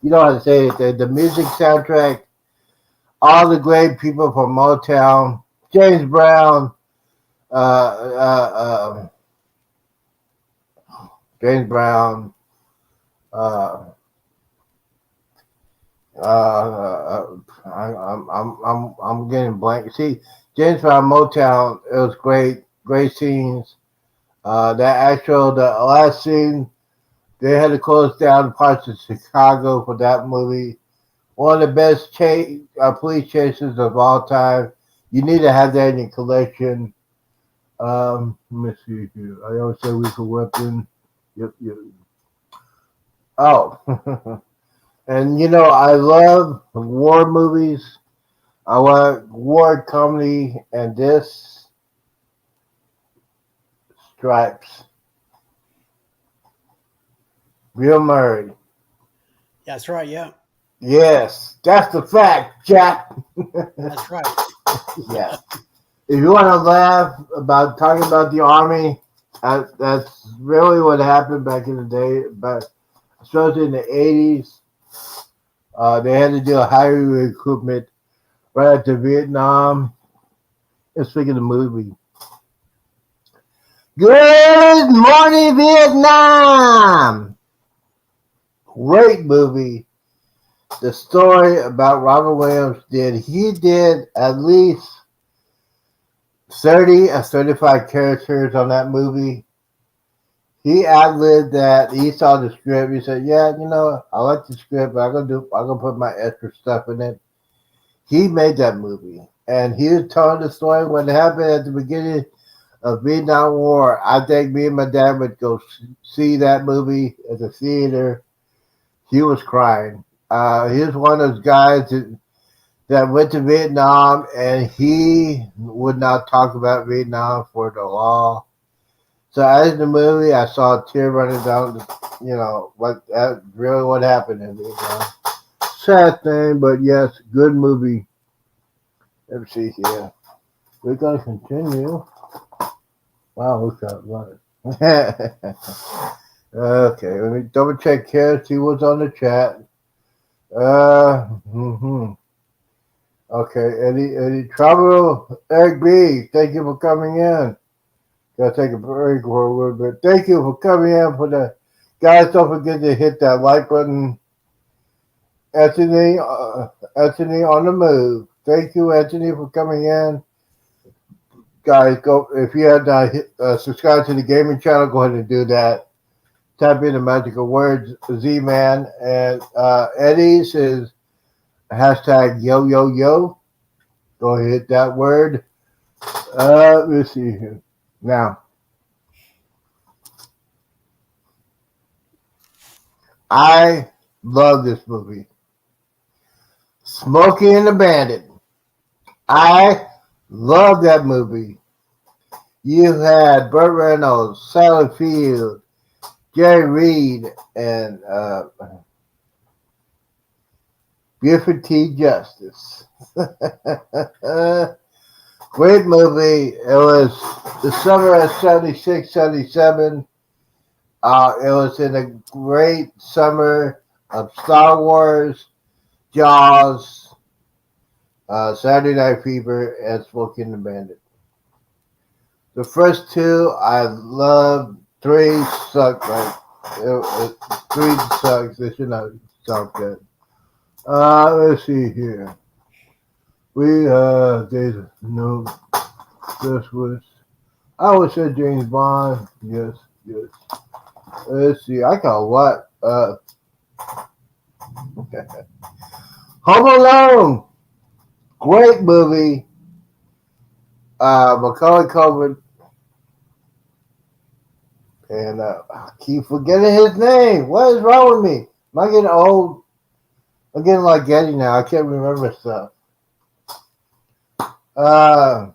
You know how to say it. The music soundtrack. All the great people from Motown. James Brown. Uh, uh, James Brown. Uh, I'm getting blank. See, James Brown Motown. It was great. Great scenes. The last scene, they had to close down parts of Chicago for that movie. One of the best police chases of all time. You need to have that in your collection. Let me see here. I always say lethal weapon. Yep, yep. Oh, and I love war movies. I like war comedy, and this Stripes. Bill Murray. That's right. Yeah, Yes, that's the fact, Jack. that's right. Yes. If you want to laugh about talking about the army, that's really what happened back in the day. But especially in the 80s, they had to do a hiring recruitment right after Vietnam. And speaking of the movie, Good Morning Vietnam. Great movie. The story about Robert Williams he did at least 30 or 35 characters on that movie. He ad-libbed that. He saw the script. He said, "Yeah, I like the script, but I'm gonna put my extra stuff in it." He made that movie, and he was telling the story what happened at the beginning of Vietnam War. I think me and my dad would go see that movie at the theater. He was crying. He was one of those guys that went to Vietnam, and he would not talk about Vietnam for the law. So as the movie, I saw a tear running down. What that really what happened in Vietnam. Sad thing, but yes, good movie. Let me see here. We're gonna continue. Wow, look at that. Okay, let me double check here, see what's on the chat. Uh, hmm Okay, Eddie Travel, Eric B, thank you for coming in. Gotta take a break for a little bit. Thank you for coming in for the guys. Don't forget to hit that like button. Anthony on the move. Thank you, Anthony, for coming in. Guys, go if you had not subscribed to the gaming channel, go ahead and do that. Type in the magical words Z-Man, and Eddie's is hashtag Yoyoyo. Go ahead, hit that word. Let's see here. Now, I love this movie. Smokey and the Bandit. I love that movie. You had Burt Reynolds, Sally Field, Jerry Reed, and Buford T. Justice. Great movie. It was the summer of 76, 77. It was in a great summer of Star Wars, Jaws, Saturday Night Fever, and Smokey and the Bandit. The first two I loved. Three sucked. Three sucks. They should not sound good. Let's see here. There's no. This was. I would say James Bond. Yes. Let's see. I got what? Home Alone. Great movie. Macaulay Culkin. And I keep forgetting his name. What is wrong with me? Am I getting old? I'm getting like Getty now. I can't remember stuff. Home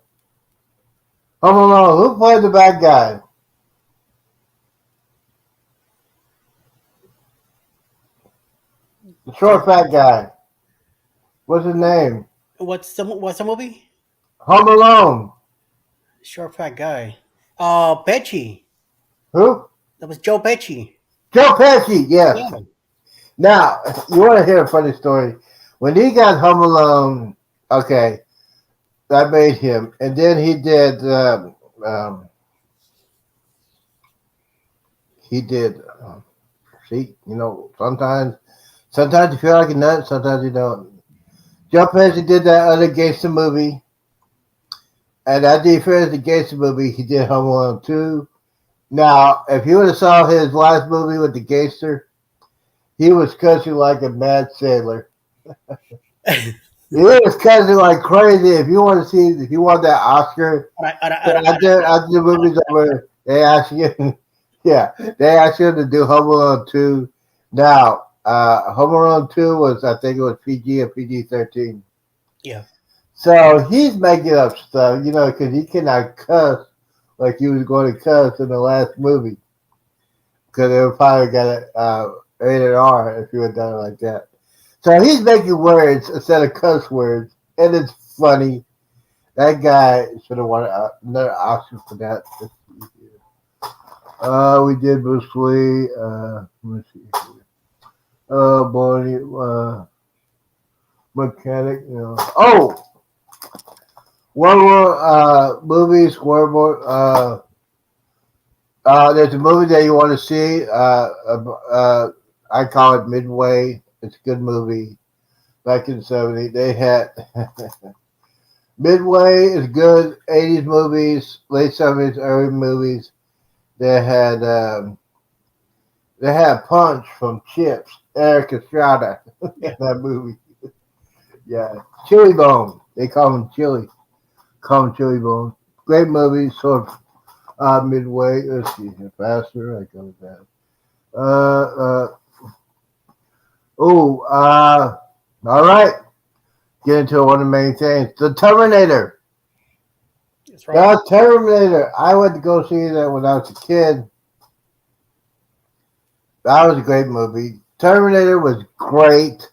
Alone. Who played the bad guy? The short fat guy. What's his name? What's the movie? Home Alone. Short fat guy. Pesci. Who? That was Joe Pesci. Joe Pesci. Yes. Yeah. Now, you want to hear a funny story? When he got Home Alone, okay, that made him. And then he did, see, sometimes you feel like a nut, sometimes you don't. Joe Pesci did that other gangster movie. And after he finished the gangster movie, he did Home Alone 2. Now, if you would have saw his last movie with the gangster, he was cussing like a mad sailor. He was cussing like crazy. If you want that Oscar, after the movie's over, they ask you, yeah, they ask you to do Home Alone 2. Now, Home Alone 2 was, I think it was PG or PG-13. Yeah. So he's making up stuff, because he cannot cuss like he was going to cuss in the last movie. Because they would probably got it rated R if you had done it like that. So he's making words instead of cuss words, and it's funny. That guy should have won another Oscar for that. We did Bruce Lee. Let me see here. Bonnie, Mechanic. Oh! One more movies. One more. There's a movie that you want to see. I call it Midway. It's a good movie. Back in the 70s, they had Midway is good. 80s movies, late 70s, early movies. They had Punch from Chips. Eric Estrada in that movie. Yeah, Chili Bone. They call him Chili. Call him Chili Bone. Great movie. Sort of Midway. Let's see here. Faster. I go with that. Uh, oh, all right. Get into one of the main things. The Terminator. That's right. The Terminator. I went to go see that when I was a kid. That was a great movie. Terminator was great.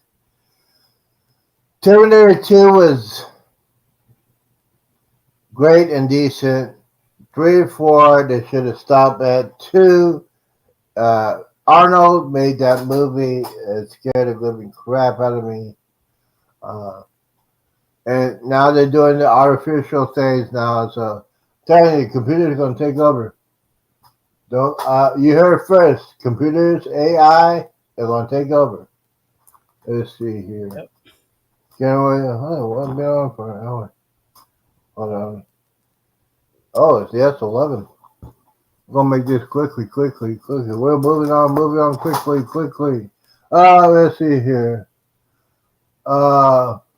Terminator 2 was great and decent. 3 and 4, they should have stopped at 2. Arnold made that movie. It scared the living crap out of me. Uh, and now they're doing the artificial things now. So, telling you, computers are going to take over. Don't you heard it first? Computers, AI, they're going to take over. Let's see here. Yep. Get away. Oh, what been on for an hour? Hold on. Oh, it's the S11. I'm gonna make this quickly. We're moving on quickly. Let's see here.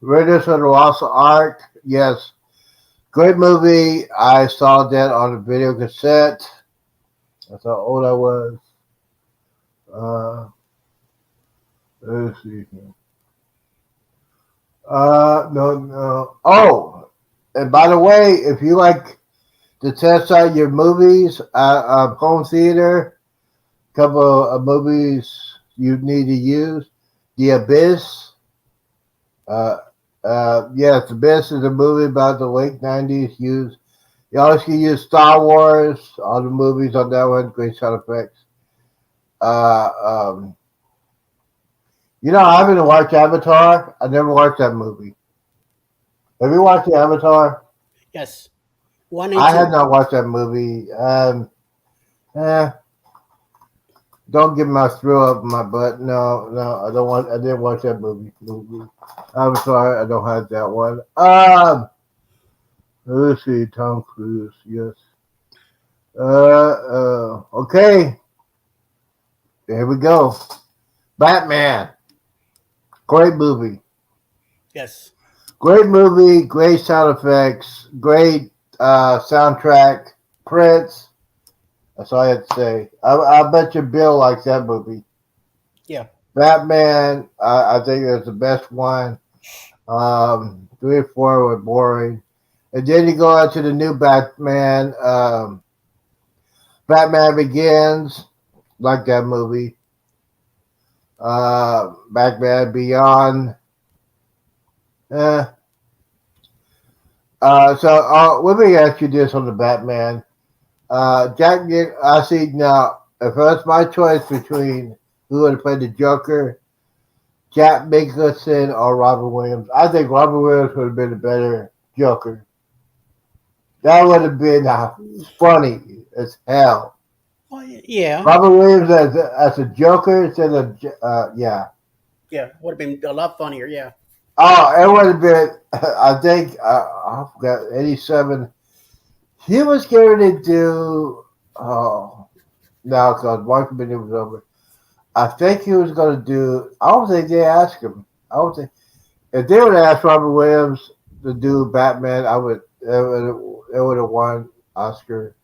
Raiders of the Lost Ark. Yes, great movie. I saw that on a video cassette. That's how old I was. Uh, let's see here. No. Oh, and by the way, if you like to test out your movies, home theater, couple of movies you need to use. The Abyss. Uh, yes, The Abyss is a movie about the late 90s. You always can use Star Wars, all the movies on that one, great sound effects. Uh, um, I haven't watched Avatar. I never watched that movie. Have you watched the Avatar? Yes. One and I had two. not watched that movie. Eh, don't get my throw up my butt. No, I don't want. I didn't watch that movie. I'm sorry, I don't have that one. Let's see, Tom Cruise. Yes. Okay. Here we go. Batman. Great movie. Yes. Great movie. Great sound effects. Great soundtrack. Prince. That's all I have to say. I bet you Bill likes that movie. Yeah. Batman. I think it's the best one. 3 and 4 were boring. And then you go out to the new Batman. Batman Begins. Like that movie. Batman Beyond. Eh. Let me ask you this on the Batman. I see now. If that's my choice between who would have played the Joker, Jack Nicholson or Robert Williams, I think Robert Williams would have been a better Joker. That would have been funny as hell. Oh, yeah. Robert Williams as a Joker instead of yeah. Yeah. Would have been a lot funnier. Yeah. Oh, it would have been. I think I forgot 87. He was going to do. Oh, no, because Mark Minute was over. I think he was going to do. I don't think they asked him. I don't think if they would have asked Robert Williams to do Batman, I would. It would have won Oscar.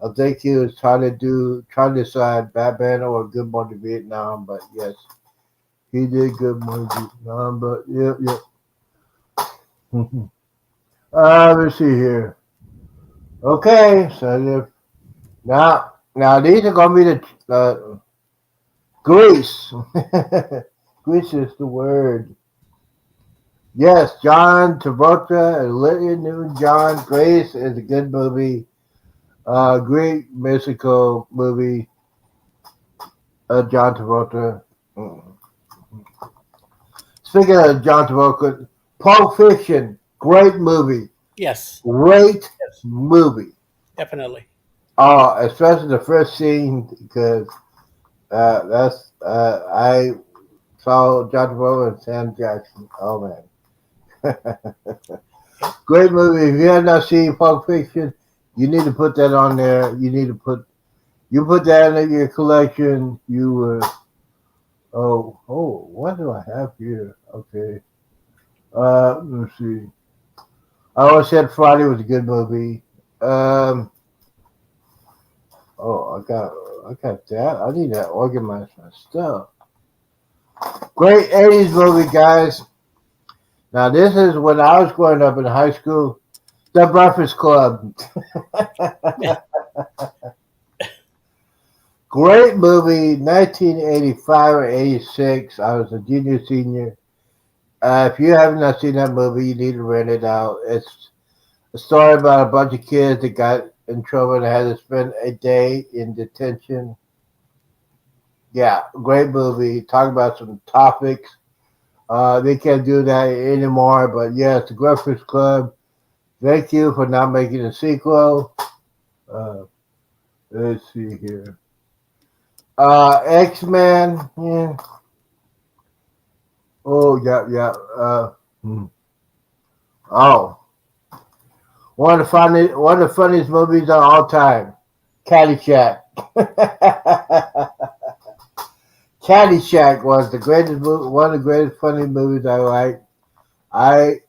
I think he was trying to decide Batman or Good Morning Vietnam, but yes, he did Good Morning Vietnam. But yeah. Let's see here. Okay, so now these are gonna be the Grease. Grease is the word. Yes, John Travolta and Olivia Newton-John. Grease is a good movie. Great musical movie. John Travolta. Speaking of John Travolta, Pulp Fiction, great movie. Yes. Great Yes. movie. Definitely. Especially the first scene because that's I saw John Travolta and Sam Jackson. Oh man, Yep. great movie. If you have not seen Pulp Fiction, you need to put that on there. You put that in your collection. You what do I have here? Okay. Let's see. I always said Friday was a good movie. Um, I got that. I need to organize my stuff. Great 80s movie, guys. Now, this is when I was growing up in high school. The Breakfast Club. Great movie, 1985 or 86. I was a junior, senior. If you have not seen that movie, you need to rent it out. It's a story about a bunch of kids that got in trouble and had to spend a day in detention. Yeah, great movie. Talk about some topics. They can't do that anymore, but yes, the Breakfast Club. Thank you for not making a sequel. Uh, let's see here. X Men. Yeah. Oh, yeah, yeah. Hmm. Oh, one of the funniest movies of all time. Caddyshack. Caddyshack was the greatest movie, one of the greatest funny movies I like. I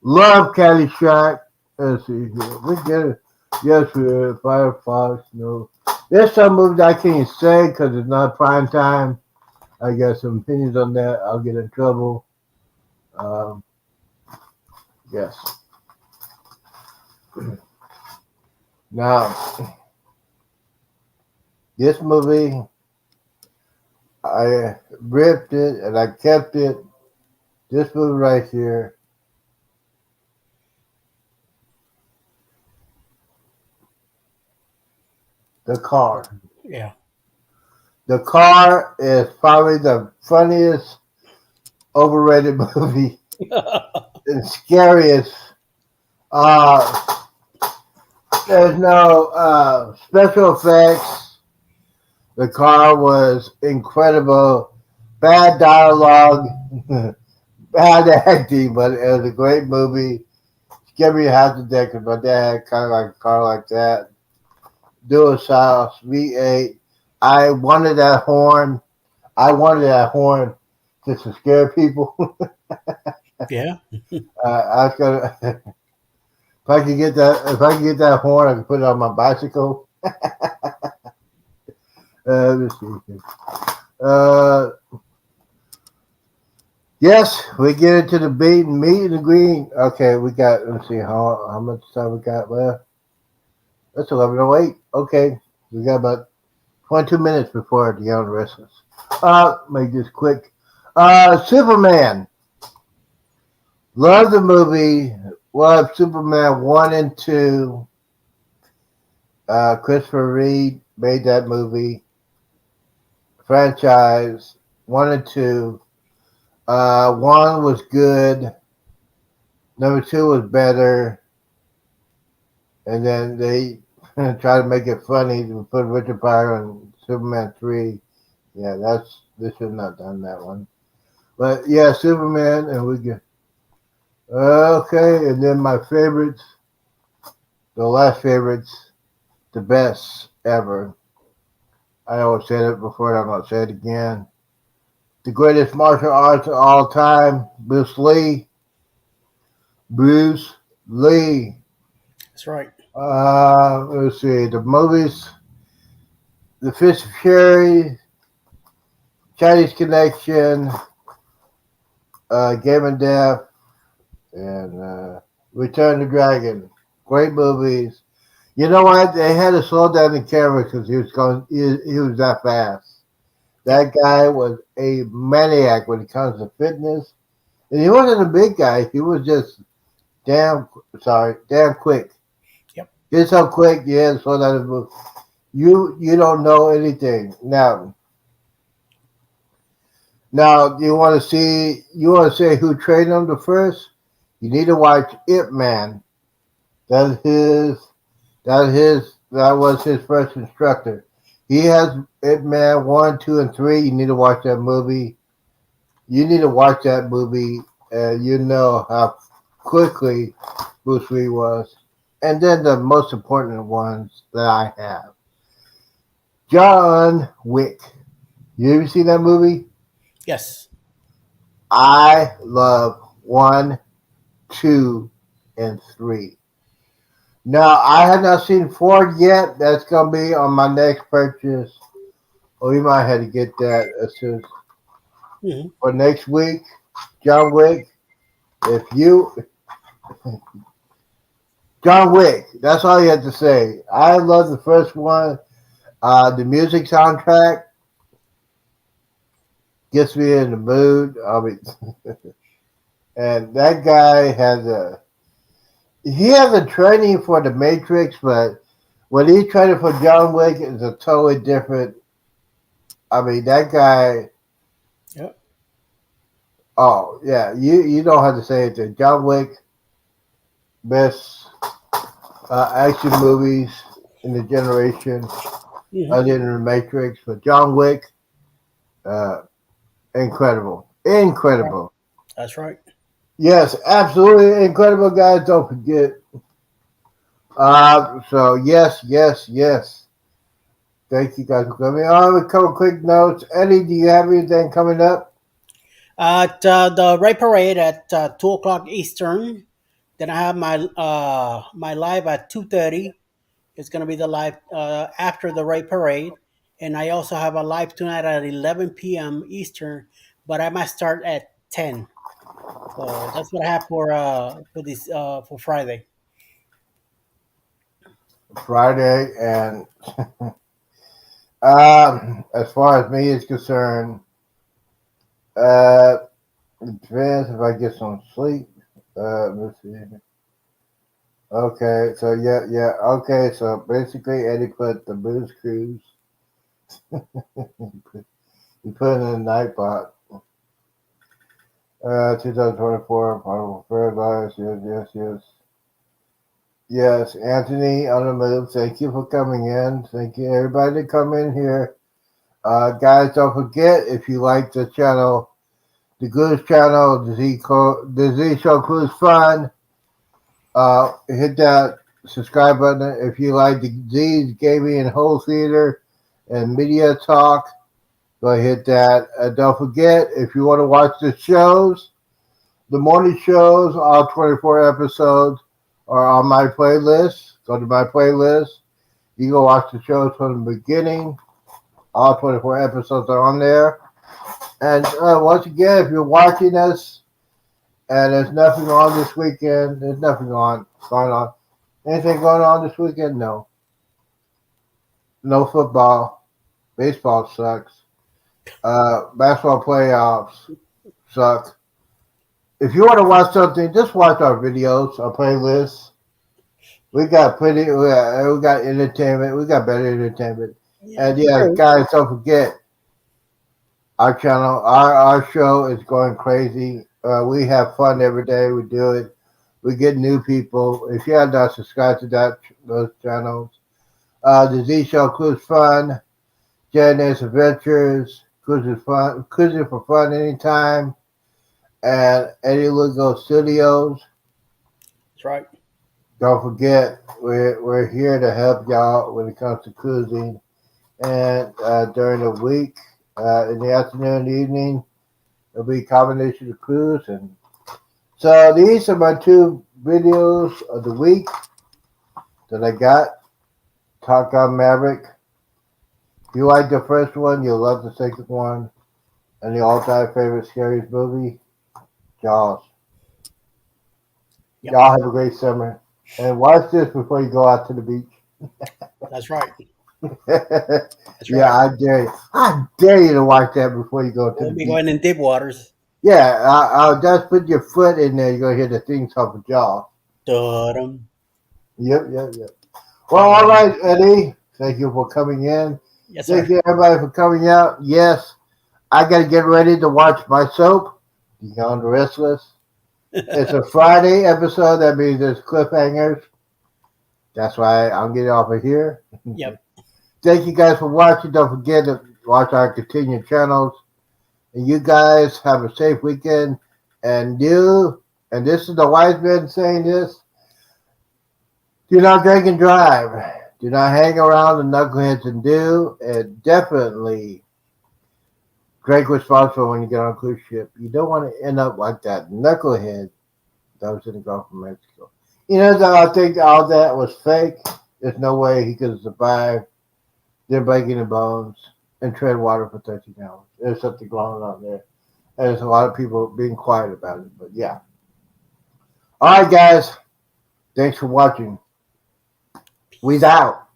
love Caddyshack. Let's see here. We get it. Yes, Firefox. No, there's some movies I can't say because it's not prime time. I got some opinions on that. I'll get in trouble. Um, yes. Now, this movie, I ripped it and I kept it. This movie right here, The Car. Yeah. The Car is probably the funniest overrated movie and scariest. Uh, there's no special effects. The Car was incredible. Bad dialogue, bad acting, but it was a great movie. Scared me half to death because my dad had kind of like a car like that. Dual South V8. I wanted that horn. I wanted that horn just to scare people. Yeah. I was gonna, if I could get that, if I could get that horn, I could put it on my bicycle. Let me see. Uh, yes, we get into the meat and the green. Okay, we got. Let's see how much time we got left. That's 11:08. Okay, we got about 22 minutes before the young wrestlers. Make this quick. Superman. Love the movie. Love Superman 1 and 2. Christopher Reed made that movie. Franchise 1 and 2. 1 was good. Number 2 was better. And then they try to make it funny to put Richard Pryor on Superman 3. Yeah, they should not done that one. But yeah, Superman, and we get okay. And then my favorites, the last favorites, the best ever. I always said it before, and I'm gonna say it again. The greatest martial arts of all time, Bruce Lee. Bruce Lee. That's right. Let's see the movies: The Fist of Fury, Chinese Connection, Game and Death, and Return the Dragon. Great movies. You know what? They had to slow down the camera because he was going. He was that fast. That guy was a maniac when it comes to fitness, and he wasn't a big guy. He was just damn quick. Yep. Get so quick, you had to slow down the move. You don't know anything now. Now you want to say who trained him the first? You need to watch Ip Man. That's his. That was his first instructor. He has Ip Man 1, 2, and 3. You need to watch that movie. You need to watch that movie, and you know how quickly Bruce Lee was. And then the most important ones that I have, John Wick. You ever seen that movie? Yes. I love 1, 2, and 3. Now I have not seen Ford yet. That's gonna be on my next purchase. Or we might have to get that as soon as Hmm. for next week. John Wick. If you John Wick, that's all you have to say. I love the first one. The music soundtrack gets me in the mood. I mean, and that guy he has a training for the Matrix, but when he's training for John Wick, it's a totally different. I mean, that guy. Yep. Oh yeah, you don't have to say anything. John Wick, best action movies in the generation, Hmm. other than the Matrix. But John Wick, uh, incredible, Right. incredible. That's right. Yes, absolutely incredible, guys. Don't forget. So yes, yes, yes. Thank you guys for coming on. A couple quick notes. Eddie, do you have anything coming up? At the Ray Parade at 2 o'clock Eastern. Then I have my live at 2:30. It's gonna be the live after the Ray Parade, and I also have a live tonight at 11 p.m. Eastern. But I might start at 10. So that's what I have for this for Friday. Friday, and as far as me is concerned, uh, it depends if I get some sleep. Let's see. Okay, so yeah, yeah. Okay, so basically, Eddie put the booze cruise. He put it in the night bot. 2024, Final Paradise. Yes, yes, yes. Yes, Anthony on the move. Thank you for coming in. Thank you, everybody, to come in here. Guys, don't forget if you like the channel, the Goose channel, the Z Show Cruise Fun. Hit that subscribe button. If you like the Z's Gaming and Whole Theater and Media Talk, go hit that. Don't forget if you want to watch the shows, the morning shows, all 24 episodes are on my playlist. Go to my playlist. You can watch the shows from the beginning. All 24 episodes are on there. And once again, if you're watching us and there's nothing on this weekend, there's nothing going on. Anything going on this weekend? No. No football. Baseball sucks. Basketball playoffs suck. If you want to watch something, just watch our videos, our playlists. We got plenty. We got entertainment. We got better entertainment. Yeah, And yeah, true. guys, don't forget our channel. Our show is going crazy. We have fun every day. We do it. We get new people. If you have not subscribed to those channels, the Z Show Cruise Fun, Janice Adventures, Cruising for Fun Anytime, and Eddie Lugo Studios. That's right. Don't forget, we're here to help y'all when it comes to cruising. And during the week, in the afternoon and evening, it'll be a combination of cruise. And so these are my two videos of the week that I got. Top Gun Maverick. If you like the first one, you'll love the second one. And the all-time favorite scariest movie, Jaws. Yep. Y'all have a great summer. And watch this before you go out to the beach. That's right. That's Yeah, right. I dare you. I dare you to watch that before you go to the Won't be beach. going in deep waters. Yeah, I'll just put your foot in there. You're gonna hear the things off of Jaws. Dum, Yep, yep, yep. Well, all dum. right, Eddie. Thank you for coming in. Yes, Thank sir. you, everybody, for coming out. Yes, I got to get ready to watch my soap, Beyond the Restless. It's a Friday episode. That means there's cliffhangers. That's why I'm getting off of here. Yep. Thank you guys for watching. Don't forget to watch our continued channels. And you guys have a safe weekend. And this is the wise man saying this, do not drink and drive. Do not hang around the knuckleheads and do. And definitely drink responsible when you get on a cruise ship. You don't want to end up like that knucklehead that was in the Gulf of Mexico. Though I think all that was fake. There's no way he could have survived. They're breaking the bones and tread water for 13 hours. There's something going on there. And there's a lot of people being quiet about it. But yeah. All right, guys. Thanks for watching. We's out.